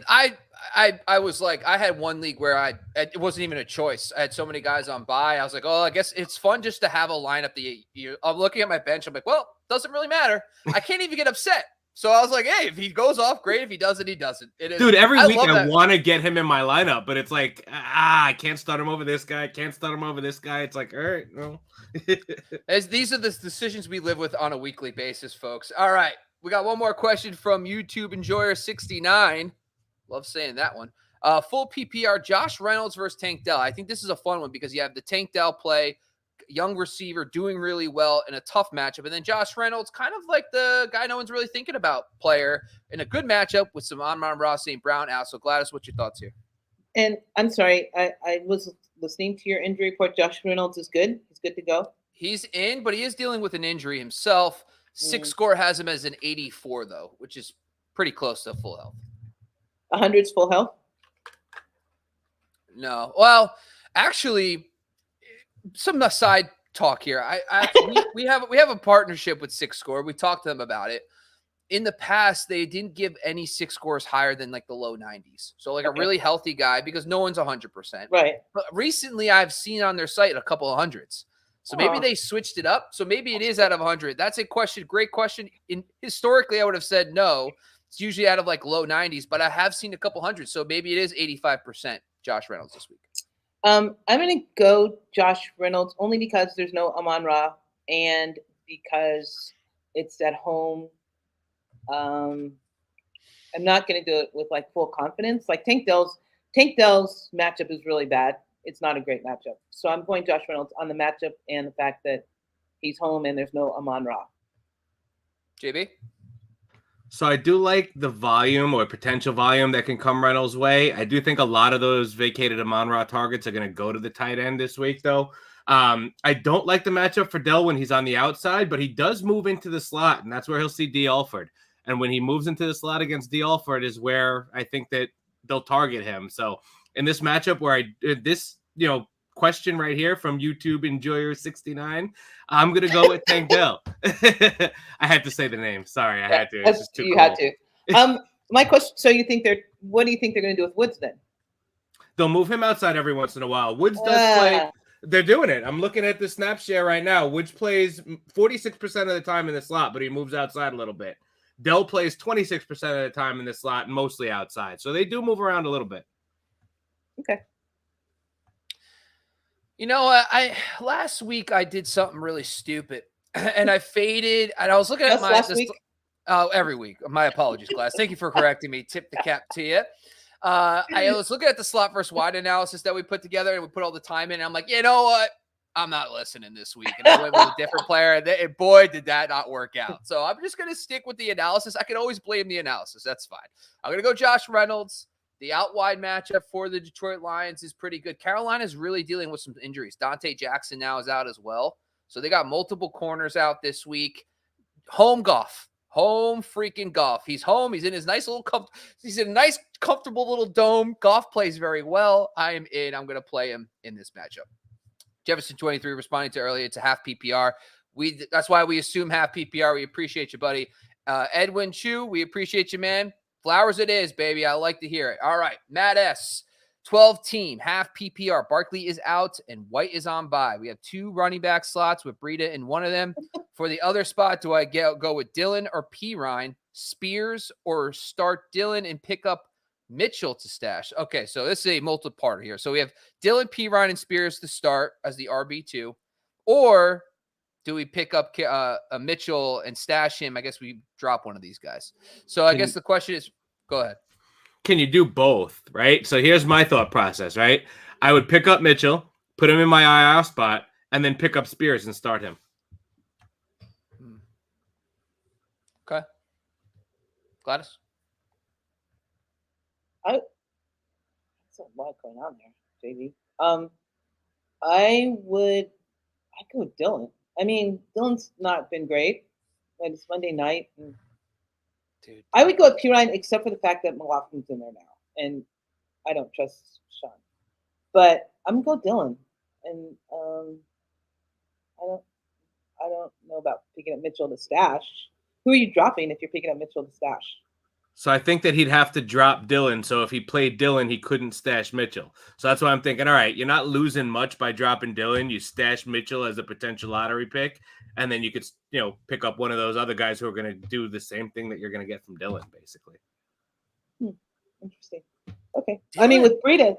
I was I had one league where it wasn't even a choice. I had so many guys on bye. I was like, oh, I guess it's fun just to have a lineup. I'm looking at my bench. I'm like, well, doesn't really matter. I can't even get upset. So I was like, hey, if he goes off, great. If he doesn't, he doesn't. It is,
Dude, every week
love
I
that.
want to get him in my lineup, but it's like, I can't start him over this guy. Can't start him over this guy. It's like, all right, no.
These are the decisions we live with on a weekly basis, folks. All right. We got one more question from YouTube Enjoyer 69. Love saying that one. Full PPR, Josh Reynolds versus Tank Dell. I think this is a fun one because you have the Tank Dell play, young receiver doing really well in a tough matchup. And then Josh Reynolds, kind of like the guy no one's really thinking about player in a good matchup with some Amon-Ra St. Brown out. So Gladys, what's your thoughts here?
And I'm sorry, I was listening to your injury report. Josh Reynolds is good. He's good to go.
He's in, but he is dealing with an injury himself. Six score has him as an 84, though, which is pretty close to full health.
100's full health?
No. Well, actually, some side talk here. We have a partnership with Six Score. We talked to them about it. In the past, they didn't give any Six Scores higher than like the low 90s. So like a really healthy guy because no one's 100%.
Right.
But recently, I've seen on their site a couple of hundreds. So maybe they switched it up. So maybe it is out of 100. That's a question. Great question. Historically, I would have said no. It's usually out of like low 90s, but I have seen a couple hundred. So maybe it is 85% Josh Reynolds this week.
I'm going to go Josh Reynolds only because there's no Amon-Ra and because it's at home. I'm not going to do it with like full confidence. Like Tank Dell's matchup is really bad. It's not a great matchup. So I'm going Josh Reynolds on the matchup and the fact that he's home and there's no Amon-Ra.
JB?
So I do like the volume or potential volume that can come Reynolds' way. I do think a lot of those vacated Amon-Ra targets are going to go to the tight end this week, though. I don't like the matchup for Dell when he's on the outside, but he does move into the slot, and that's where he'll see D. Alford. And when he moves into the slot against D. Alford is where I think that they'll target him. So in this matchup where question right here from YouTube Enjoyer 69, I'm going to go with Tank Dell. I had to say the name. Sorry, I had to. It's just too cool.
Had to. My question, so what do you think they're going to do with Woods then?
They'll move him outside every once in a while. Woods does play. They're doing it. I'm looking at the snap share right now. Woods plays 46% of the time in the slot, but he moves outside a little bit. Dell plays 26% of the time in the slot, mostly outside. So they do move around a little bit.
Okay.
You know, last week I did something really stupid, and I faded. And I was looking at
last week.
Every week. My apologies, class. Thank you for correcting me. Tip the cap to you. I was looking at the slot versus wide analysis that we put together, and we put all the time in. And I'm like, you know what? I'm not listening this week. And I went with a different player, and boy, did that not work out. So I'm just going to stick with the analysis. I can always blame the analysis. That's fine. I'm going to go Josh Reynolds. The out wide matchup for the Detroit Lions is pretty good. Carolina is really dealing with some injuries. Dante Jackson now is out as well. So they got multiple corners out this week. Home freaking Goff. He's home. He's in his nice little he's in a nice, comfortable little dome. Goff plays very well. I am in. I'm going to play him in this matchup. Jefferson 23 responding to earlier. It's a half PPR. That's why we assume half PPR. We appreciate you, buddy. Edwin Chu, we appreciate you, man. Flowers it is, baby. I like to hear it. All right. Matt S. 12 team, half PPR. Barkley is out and White is on bye. We have 2 running back slots with Breida in one of them. For the other spot, do I go with Dillon or Pirine, Spears, or start Dillon and pick up Mitchell to stash? Okay, so this is a multi-parter here. So we have Dillon, Pirine, and Spears to start as the RB2. Or do we pick up a Mitchell and stash him? I guess we drop one of these guys. So I guess the question is, go ahead.
Can you do both, right? So here's my thought process, right? I would pick up Mitchell, put him in my IR spot, and then pick up Spears and start him.
Okay. Gladys?
That's a lot going on there, JV. I'd go with Dillon. I mean, Dillon's not been great. But it's Monday night. And
dude,
I would go with Pirine except for the fact that McLaughlin's in there now. And I don't trust Sean. But I'm going to go Dillon. And I don't know about picking up Mitchell to stash. Who are you dropping if you're picking up Mitchell to stash?
So I think that he'd have to drop Dillon. So if he played Dillon, he couldn't stash Mitchell. So that's why I'm thinking, all right, you're not losing much by dropping Dillon. You stash Mitchell as a potential lottery pick, and then you could, pick up one of those other guys who are going to do the same thing that you're going to get from Dillon, basically.
Interesting. Okay. I mean, with Breida,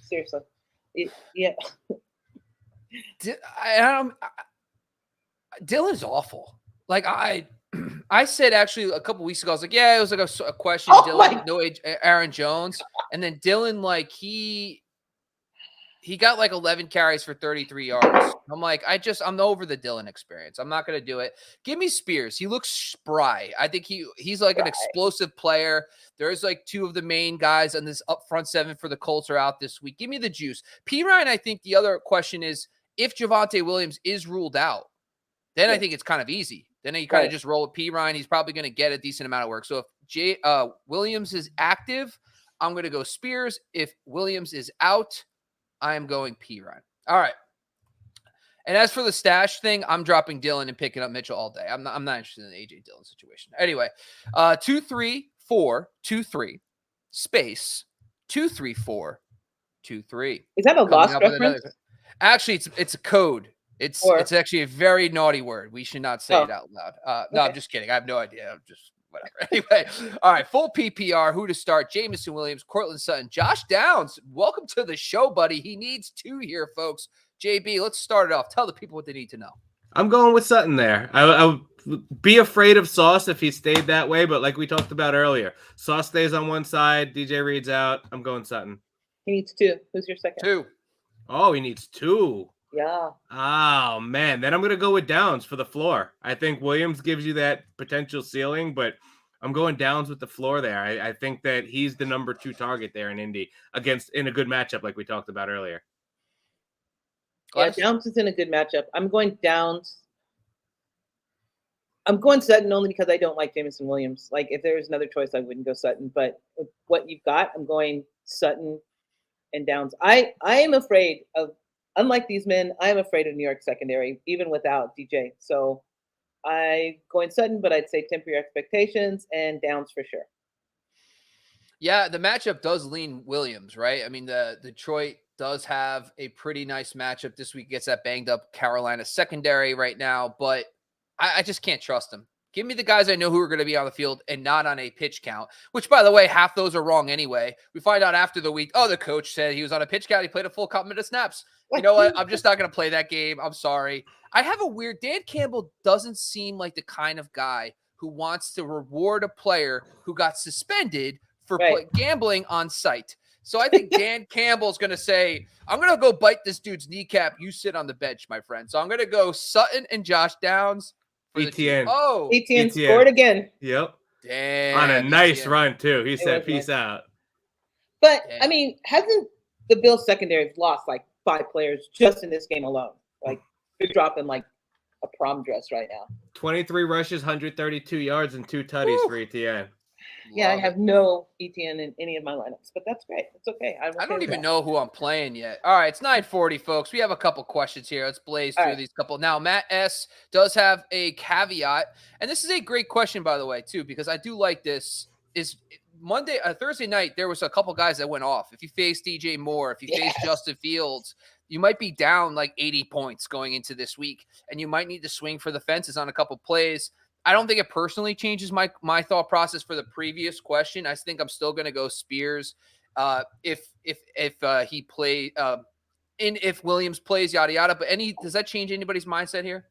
seriously. Yeah.
Dillon's awful. Like I said actually a couple weeks ago, I was like, yeah, it was like a question.
Oh
Dillon, no Aaron Jones, and then Dillon, like he got like 11 carries for 33 yards. I'm like, I'm over the Dillon experience. I'm not gonna do it. Give me Spears. He looks spry. I think he's like an explosive player. There's like two of the main guys on this up front seven for the Colts are out this week. Give me the juice. Perine, I think the other question is if Javonte Williams is ruled out, then I think it's kind of easy. Then you kind of just roll with Perine. He's probably going to get a decent amount of work. So if Williams is active, I'm going to go Spears. If Williams is out, I am going Perine. All right. And as for the stash thing, I'm dropping Dillon and picking up Mitchell all day. I'm not interested in the A.J. Dillon situation. Anyway, 2-3-4-2-3 space 2-3-4-2-3.
Is that a Lost reference?
Actually, it's a code. It's actually a very naughty word. We should not say it out loud. No, I'm just kidding. I have no idea. I'm just whatever. Anyway, all right. Full PPR. Who to start? Jamison Williams, Cortland Sutton, Josh Downs. Welcome to the show, buddy. He needs 2 here, folks. JB, let's start it off. Tell the people what they need to know.
I'm going with Sutton there. I would be afraid of Sauce if he stayed that way, but like we talked about earlier, Sauce stays on one side, DJ Reed's out. I'm going Sutton.
He needs 2. Who's your second?
2.
Oh, he needs 2.
Yeah.
Oh, man. Then I'm going to go with Downs for the floor. I think Williams gives you that potential ceiling, but I'm going Downs with the floor there. I think that he's the number 2 target there in Indy in a good matchup like we talked about earlier.
Yeah, Downs is in a good matchup. I'm going Downs. I'm going Sutton only because I don't like Jamison Williams. Like, if there was another choice, I wouldn't go Sutton. But with what you've got, I'm going Sutton and Downs. I am afraid of, unlike these men, I am afraid of New York secondary, even without DJ. So I'm going Sutton, but I'd say temper your expectations, and Downs for sure.
Yeah, the matchup does lean Williams, right? I mean, the Detroit does have a pretty nice matchup this week. Gets that banged up Carolina secondary right now, but I just can't trust them. Give me the guys I know who are going to be on the field and not on a pitch count, which, by the way, half those are wrong anyway. We find out after the week, the coach said he was on a pitch count. He played a full complement of snaps. You know what? I'm just not going to play that game. I'm sorry. I have a weird – Dan Campbell doesn't seem like the kind of guy who wants to reward a player who got suspended for gambling on site. So I think Dan Campbell's going to say, I'm going to go bite this dude's kneecap. You sit on the bench, my friend. So I'm going to go Sutton and Josh Downs.
ETN.
ETN scored again.
Yep.
Damn.
On a nice run, too. He said, peace out.
But, I mean, hasn't the Bills secondary lost like 5 players just in this game alone? Like, they're dropping like a prom dress right now.
23 rushes, 132 yards, and 2 tutties for ETN.
Yeah, I have no ETN in any of my lineups, but that's great. It's okay.
I don't even know who I'm playing yet. All right, it's 9:40, folks. We have a couple questions here. Let's blaze through these couple. Now, Matt S. does have a caveat, and this is a great question, by the way, too, because I do like this. Is Thursday night, there was a couple guys that went off. If you face DJ Moore, if you face Justin Fields, you might be down like 80 points going into this week, and you might need to swing for the fences on a couple plays. I don't think it personally changes my thought process for the previous question. I think I'm still going to go Spears if he play if Williams plays, yada yada. But does that change anybody's mindset here?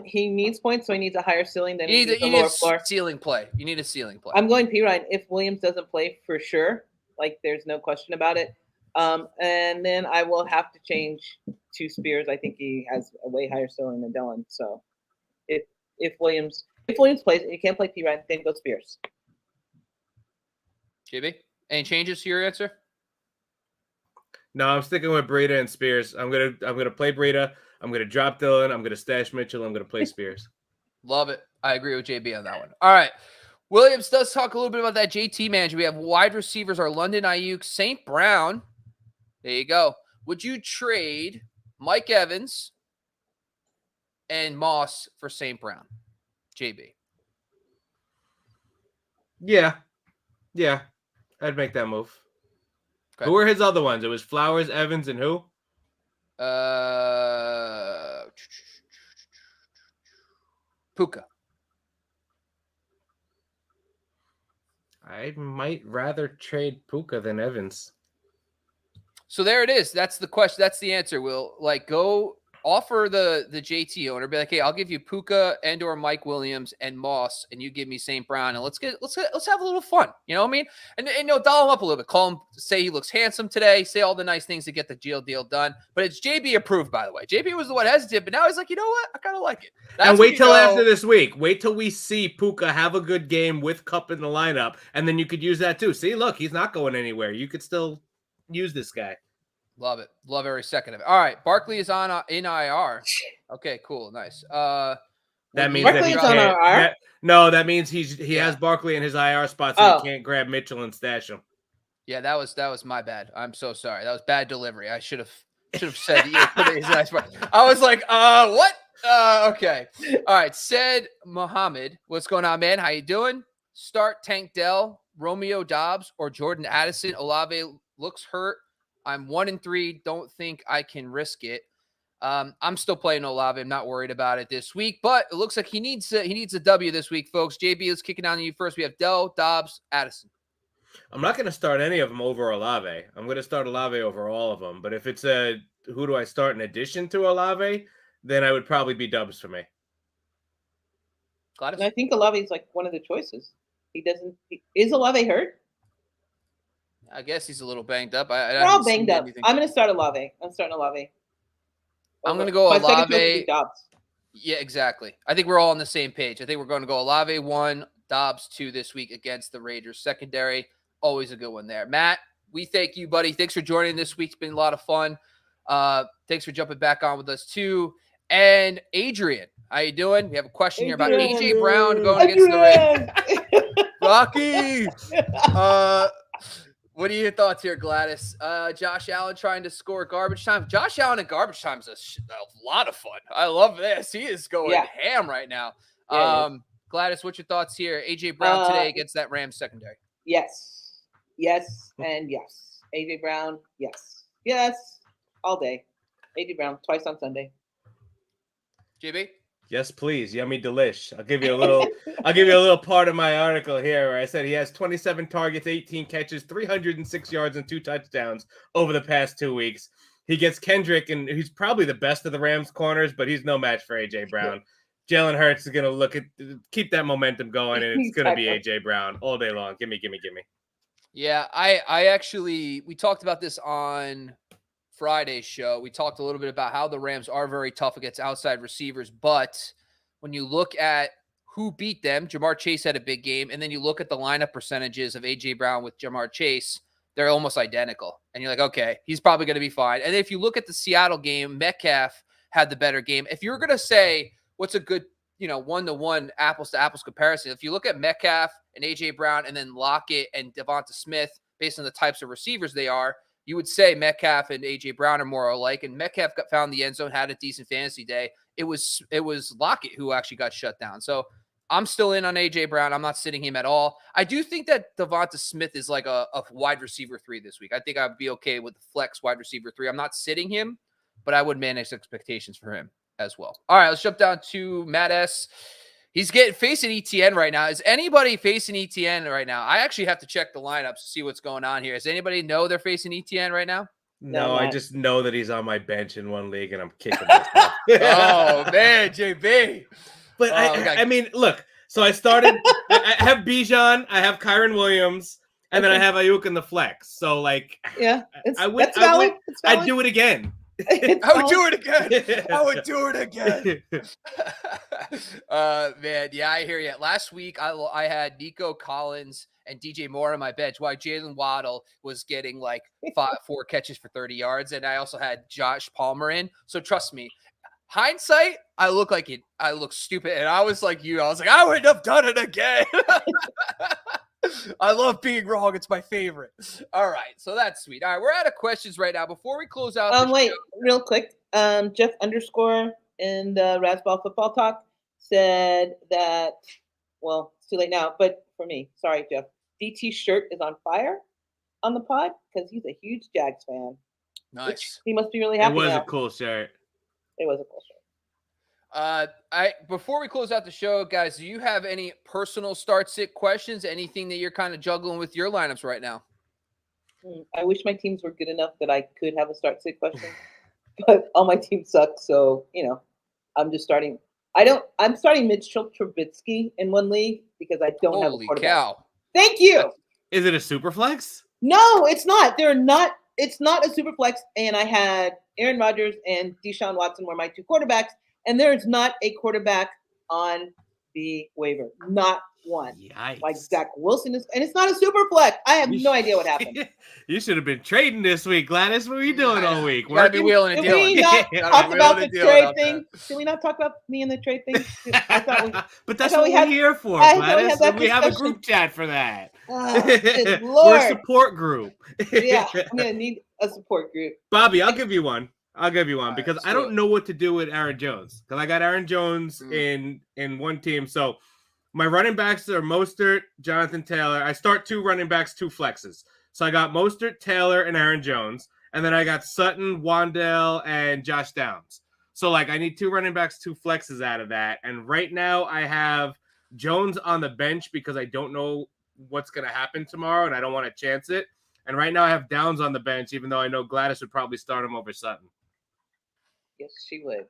He needs points, so he needs a higher ceiling than
you need a floor. Ceiling play. You need a ceiling play.
I'm going Perine. If Williams doesn't play, for sure, like there's no question about it. And then I will have to change to Spears. I think he has a way higher ceiling than Dillon. So if Williams plays and you can't play Perine, then go Spears.
JB, any changes to your answer?
No, I'm sticking with Breida and Spears. I'm gonna play Breida. I'm gonna drop Dillon. I'm gonna stash Mitchell. I'm gonna play Spears.
Love it. I agree with JB on that one. All right. Williams does talk a little bit about that JT manager. We have wide receivers are London Ayuk, St. Brown. There you go. Would you trade Mike Evans and Moss for St. Brown? JB.
Yeah. I'd make that move.
Okay.
Who were his other ones? It was Flowers, Evans, and who?
Puka.
I might rather trade Puka than Evans.
So there it is. That's the question. That's the answer. We'll go offer the JT owner, be like, hey, I'll give you Puka and or Mike Williams and Moss, and you give me St. Brown, and let's have a little fun. You know what I mean? And doll him up a little bit. Call him, say he looks handsome today, say all the nice things to get the deal done. But it's JB approved, by the way. JB was the one hesitant, but now he's like, you know what? I kind of like it.
And wait till after this week. Wait till we see Puka have a good game with Cup in the lineup, and then you could use that too. See, look, he's not going anywhere. You could still use this guy.
Love it. Love every second of it. All right. Barkley is on in IR. Okay, cool. Nice.
That means
Barkley
that
is on IR?
that means he has Barkley in his IR spot, so he can't grab Mitchell and stash him.
Yeah, that was my bad. I'm so sorry. That was bad delivery. I should have said his nice part. I was like, what? Okay. All right. Said Muhammad, what's going on, man? How you doing? Start Tank Dell, Romeo Dobbs, or Jordan Addison. Olave looks hurt. I'm 1-3. Don't think I can risk it. I'm still playing Olave. I'm not worried about it this week, but it looks like he needs a W this week, folks. JB is kicking on you first. We have Dell, Dobbs, Addison.
I'm not going to start any of them over Olave. I'm going to start Olave over all of them. But if it's who do I start in addition to Olave, then I would probably be Dobbs for me.
And I think Olave is like one of the choices. Is Olave hurt?
I guess he's a little banged up.
We're all banged up. I'm going to start Olave. I'm starting Olave.
I'm going to go Olave.
Dobbs.
Yeah, exactly. I think we're all on the same page. I think we're going to go Olave 1, Dobbs 2 this week against the Raiders secondary. Always a good one there. Matt, we thank you, buddy. Thanks for joining this week. It's been a lot of fun. Thanks for jumping back on with us too. And Adrian, how you doing? We have a question here about AJ Brown going against the Raiders. Rocky. What are your thoughts here, Gladys? Josh Allen trying to score garbage time. Josh Allen in garbage time is a lot of fun. I love this. He is going ham right now. Gladys, what's your thoughts here? AJ Brown today against that Rams secondary.
Yes, and yes. AJ Brown, yes, all day. AJ Brown twice on Sunday.
JB.
Yes, please. Yummy delish. I'll give you a little part of my article here where I said he has 27 targets, 18 catches, 306 yards, and 2 touchdowns over the past 2 weeks. He gets Kendrick, and he's probably the best of the Rams corners, but he's no match for AJ Brown. Jalen Hurts is going to keep that momentum going, and it's going to be AJ Brown all day long. Gimme.
Yeah, we talked about this on Friday's show. We talked a little bit about how the Rams are very tough against outside receivers, but when you look at who beat them, Jamar Chase had a big game, and then you look at the lineup percentages of AJ Brown with Jamar Chase, they're almost identical. And you're like, okay, he's probably going to be fine. And if you look at the Seattle game, Metcalf had the better game. If you're going to say what's a good, one-to-one, apples-to-apples comparison, if you look at Metcalf and AJ Brown and then Lockett and Devonta Smith, based on the types of receivers they are, you would say Metcalf and AJ Brown are more alike. And Metcalf found the end zone, had a decent fantasy day. It was Lockett who actually got shut down. So I'm still in on AJ Brown. I'm not sitting him at all. I do think that Devonta Smith is like a wide receiver 3 this week. I think I'd be okay with the flex wide receiver 3. I'm not sitting him, but I would manage expectations for him as well. All right, let's jump down to Matt S. He's facing ETN right now. Is anybody facing ETN right now? I actually have to check the lineups to see what's going on here. Does anybody know they're facing ETN right now?
No, I just know that he's on my bench in one league, and I'm kicking myself.
Oh, man, JB.
But I mean, look. So I started. I have Bijan, I have Kyron Williams, and then I have Ayuk in the flex. So like,
yeah,
that's valid. I'd do it again.
I would do it again. Man, yeah, I hear you. Last week, I had Nico Collins and DJ Moore on my bench, while Jalen Waddle was getting like 4 catches for 30 yards, and I also had Josh Palmer in. So trust me, hindsight, I look stupid, and I was like you. I was like, I wouldn't have done it again. I love being wrong. It's my favorite. All right, so that's sweet. All right, we're out of questions right now. Before we close out,
wait, real quick. Jeff _ in the Razzball Football Talk said that well, it's too late now. But for me, sorry, Jeff. DT shirt is on fire on the pod because he's a huge Jags fan.
Nice.
He must be really
It
happy
was
now.
a cool shirt.
It was a cool shirt.
Before we close out the show, guys, do you have any personal start sit questions? Anything that you're kind of juggling with your lineups right now?
I wish my teams were good enough that I could have a start sit question, but all my teams suck. So I'm just starting. I'm starting Mitchell Trubisky in one league because I don't have a
Holy
quarterback.
cow!
Thank you.
Is it a super flex?
No, it's not. They're not. It's not a super flex. And I had Aaron Rodgers and Deshaun Watson were my two quarterbacks, and there is not a quarterback on the waiver. Not one.
Yikes.
Like Zach Wilson is, and it's not a super flex. I have no idea what happened.
You should have been trading this week, Gladys. What were you doing all week?
You gotta be wheeling and
Did we
dealing.
not
Yeah,
talk
we
about
will
the
deal
trade
about
thing? Did we not talk about me and the trade thing? I thought we,
But that's
thought
what
we
we're
had-
here for,
I thought we
Gladys.
had that
We have a
discussion.
group chat for that.
good
We're a
Lord.
support group.
Yeah, I'm gonna need a support group.
Bobby, I'll give you one. Because
let's
I
do
don't
it.
know what to do with Aaron Jones. Because I got Aaron Jones
Mm.
in one team. So my running backs are Mostert, Jonathan Taylor. I start 2 running backs, 2 flexes. So I got Mostert, Taylor, and Aaron Jones. And then I got Sutton, Wandell, and Josh Downs. So I need 2 running backs, 2 flexes out of that. And right now I have Jones on the bench because I don't know what's going to happen tomorrow and I don't want to chance it. And right now I have Downs on the bench, even though I know Gladys would probably start him over Sutton.
Yes, she would.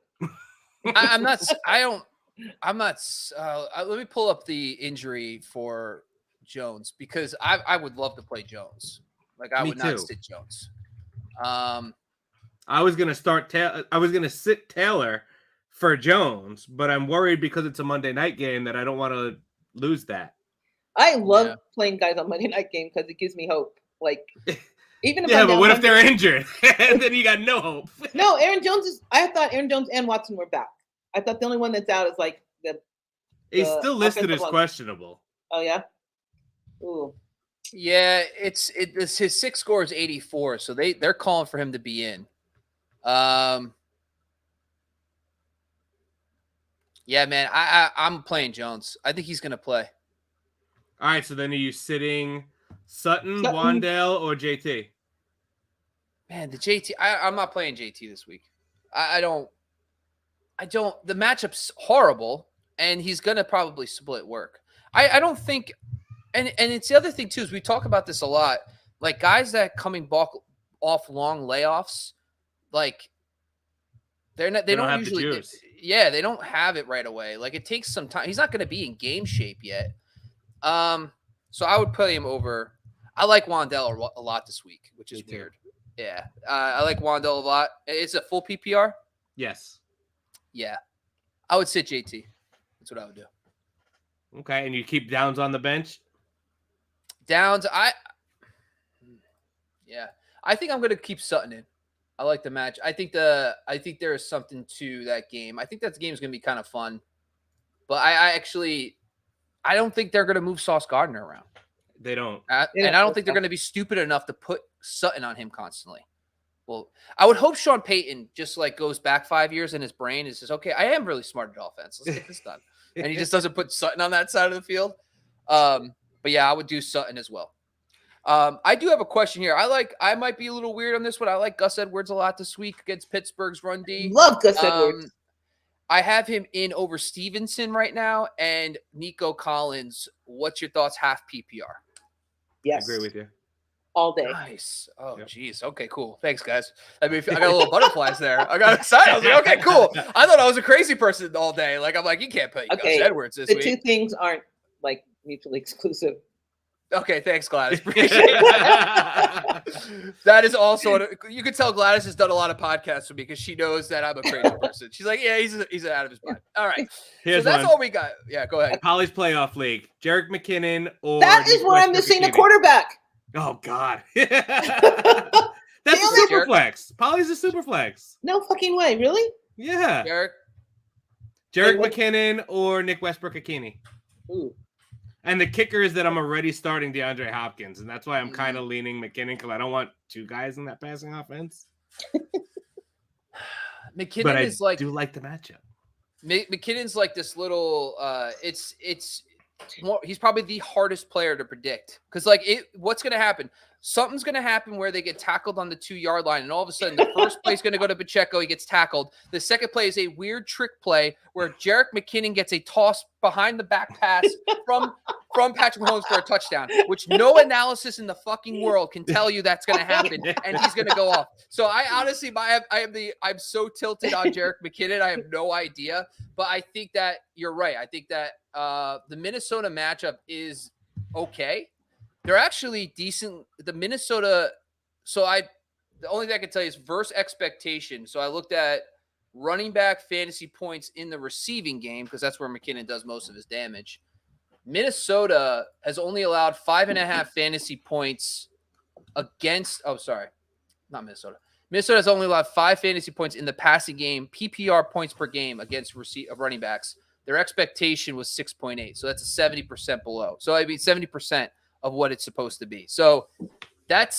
I'm not. Let me pull up the injury for Jones because I would love to play Jones. I
Me
would not
too.
sit Jones.
I was gonna sit Taylor for Jones, but I'm worried because it's a Monday night game that I don't want to lose that.
I love
Yeah.
playing guys on Monday night game because it gives me hope. Even if
Yeah,
I'm
but
down
what if
100
they're injured? And then you got no hope.
No, Aaron Jones is. I thought Aaron Jones and Watson were back. I thought the only one that's out is the.
He's
The
still listed
offensive
as
line.
questionable.
Oh yeah. Ooh.
Yeah, his 6 score is 84, so they're calling for him to be in. Yeah, man, I'm playing Jones. I think he's gonna play.
All right, so then are you sitting Sutton,
Sutton.
Wandell, or JT?
Man, the JT. I'm not playing JT this week. I don't. The matchup's horrible, and he's gonna probably split work. I don't think, and it's the other thing too is we talk about this a lot. Guys that coming off long layoffs, they don't
have the
usually.
juice.
Yeah, they don't have it right away. It takes some time. He's not gonna be in game shape yet. So I would play him over. I like Wandell a lot this week, which is
Me too.
weird. Yeah, I like Wandell a lot. It's a full PPR.
Yes.
Yeah, I would sit JT. That's what I would do.
Okay, and you keep Downs on the bench?
Downs, I think I'm gonna keep Sutton in. I like the match. I think there is something to that game. I think that game is gonna be kind of fun. But I don't think they're gonna move Sauce Gardner around.
They don't.
And I don't think they're going to be stupid enough to put Sutton on him constantly. Well, I would hope Sean Payton just goes back 5 years in his brain and says, okay, I am really smart at offense. Let's get this done. And he just doesn't put Sutton on that side of the field. But yeah, I would do Sutton as well. I do have a question here. I might be a little weird on this one. I like Gus Edwards a lot this week against Pittsburgh's run D.
Love Gus Edwards.
I have him in over Stevenson right now and Nico Collins. What's your thoughts? Half PPR.
Yes.
I agree with you.
All day.
Nice. Oh,
Yep.
geez. Okay, cool. Thanks, guys. I got a little butterflies there. I got excited. I was like, okay, cool. I thought I was a crazy person all day. I'm like, you can't play
Okay,
Gus Edwards this
The
week.
two things aren't mutually exclusive.
Okay, thanks, Gladys. Appreciate it. That is also you can tell Gladys has done a lot of podcasts with me because she knows that I'm a crazy person. She's like, yeah, he's out of his mind. All right,
Here's
so that's
one.
all we got. Yeah, go ahead.
Polly's playoff league. Jerick McKinnon or
That is
Nick
where I'm
Westbrook
missing a
Ikini.
quarterback.
Oh God. That's
Damn
a
it.
super flex. Polly's a super flex.
No fucking way. Really?
Yeah.
Derek,
Jerick
what-
McKinnon or Nick Westbrook Ikini.
Ooh.
And the kicker is that I'm already starting DeAndre Hopkins, and that's why I'm
Mm.
kind of leaning McKinnon because I don't want 2 guys in that passing offense.
McKinnon
But I
is like
do like the matchup.
McKinnon's like this little. It's he's probably the hardest player to predict because what's going to happen? Something's going to happen where they get tackled on the 2-yard line, and all of a sudden the first play is going to go to Pacheco. He gets tackled. The second play is a weird trick play where Jerick McKinnon gets a toss behind the back pass from Patrick Mahomes for a touchdown, which no analysis in the fucking world can tell you that's going to happen, and he's going to go off. So I honestly, I'm so tilted on Jerick McKinnon. I have no idea, but I think that you're right. I think that the Minnesota matchup is okay. They're actually decent. The Minnesota. The only thing I can tell you is versus expectation. So I looked at running back fantasy points in the receiving game because that's where McKinnon does most of his damage. Minnesota has only allowed 5.5 fantasy points against. Oh, sorry, not Minnesota. Minnesota has only allowed 5 fantasy points in the passing game, PPR points per game against running backs. Their expectation was 6.8, so that's a 70% below. So I mean 70% of what it's supposed to be. So that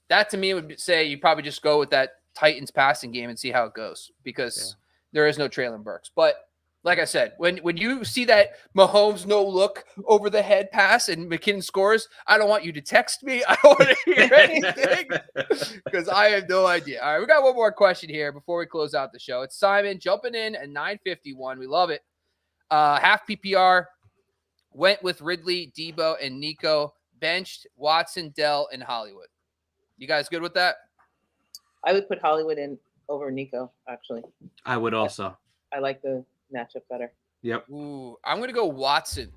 to me would say you probably just go with that Titans passing game and see how it goes because there is no Treylon Burks. But like I said, when you see that Mahomes no look over the head pass and McKinnon scores, I don't want you to text me. I don't want to hear anything because I have no idea. All right, we got one more question here before we close out the show. It's Simon jumping in at 9:51. We love it. Half PPR. Went with Ridley, Debo, and Nico. Benched Watson, Dell, and Hollywood. You guys good with that?
I would put Hollywood in over Nico, actually.
I would also.
I like the matchup better.
Yep.
Ooh, I'm going to go Watson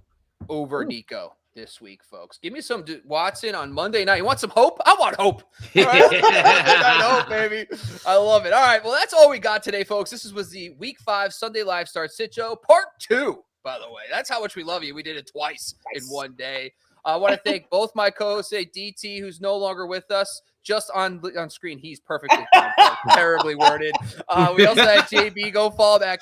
over Nico this week, folks. Give me some Watson on Monday night. You want some hope? I want hope. All right? I hope, baby. I love it. All right, well, that's all we got today, folks. This was the Week 5 Sunday Live Start Sit Show, Part 2. By the way, that's how much we love you. We did it twice in one day. I want to thank both my co-hosts, DT, who's no longer with us, just on screen. He's perfectly fine, terribly worded. We also had JB. Go follow that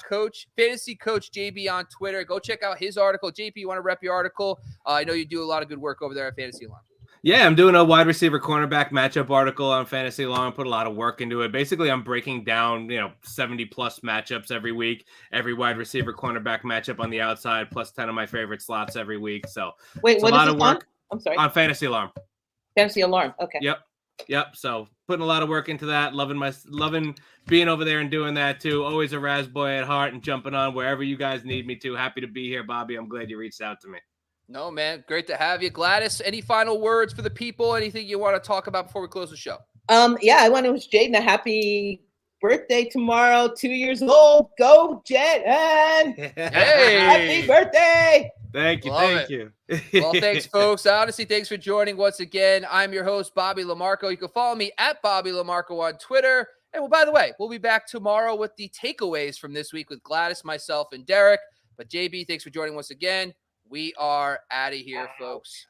Fantasy Coach JB on Twitter. Go check out his article. JB, you want to rep your article? I know you do a lot of good work over there at Fantasy Alarm.
Yeah, I'm doing a wide receiver cornerback matchup article on Fantasy Alarm. Put a lot of work into it. Basically, I'm breaking down, 70 plus matchups every week, every wide receiver cornerback matchup on the outside, plus 10 of my favorite slots every week. So
wait, what
a lot
is
of
it on?
work
I'm sorry.
on Fantasy Alarm.
Fantasy Alarm. Okay.
Yep. So putting a lot of work into that. Loving being over there and doing that too. Always a Raz boy at heart and jumping on wherever you guys need me to. Happy to be here, Bobby. I'm glad you reached out to me.
No, man. Great to have you. Gladys, any final words for the people? Anything you want to talk about before we close the show?
Yeah, I want to wish Jaden a happy birthday tomorrow. 2 years old. Go, Jaden!
Hey!
Happy birthday!
Thank you.
Love
Thank you.
Well, thanks, folks. Honestly, thanks for joining once again. I'm your host, Bobby Lamarco. You can follow me at Bobby Lamarco on Twitter. And well, by the way, we'll be back tomorrow with the takeaways from this week with Gladys, myself, and Derek. But JB, thanks for joining once again. We are out of here, folks.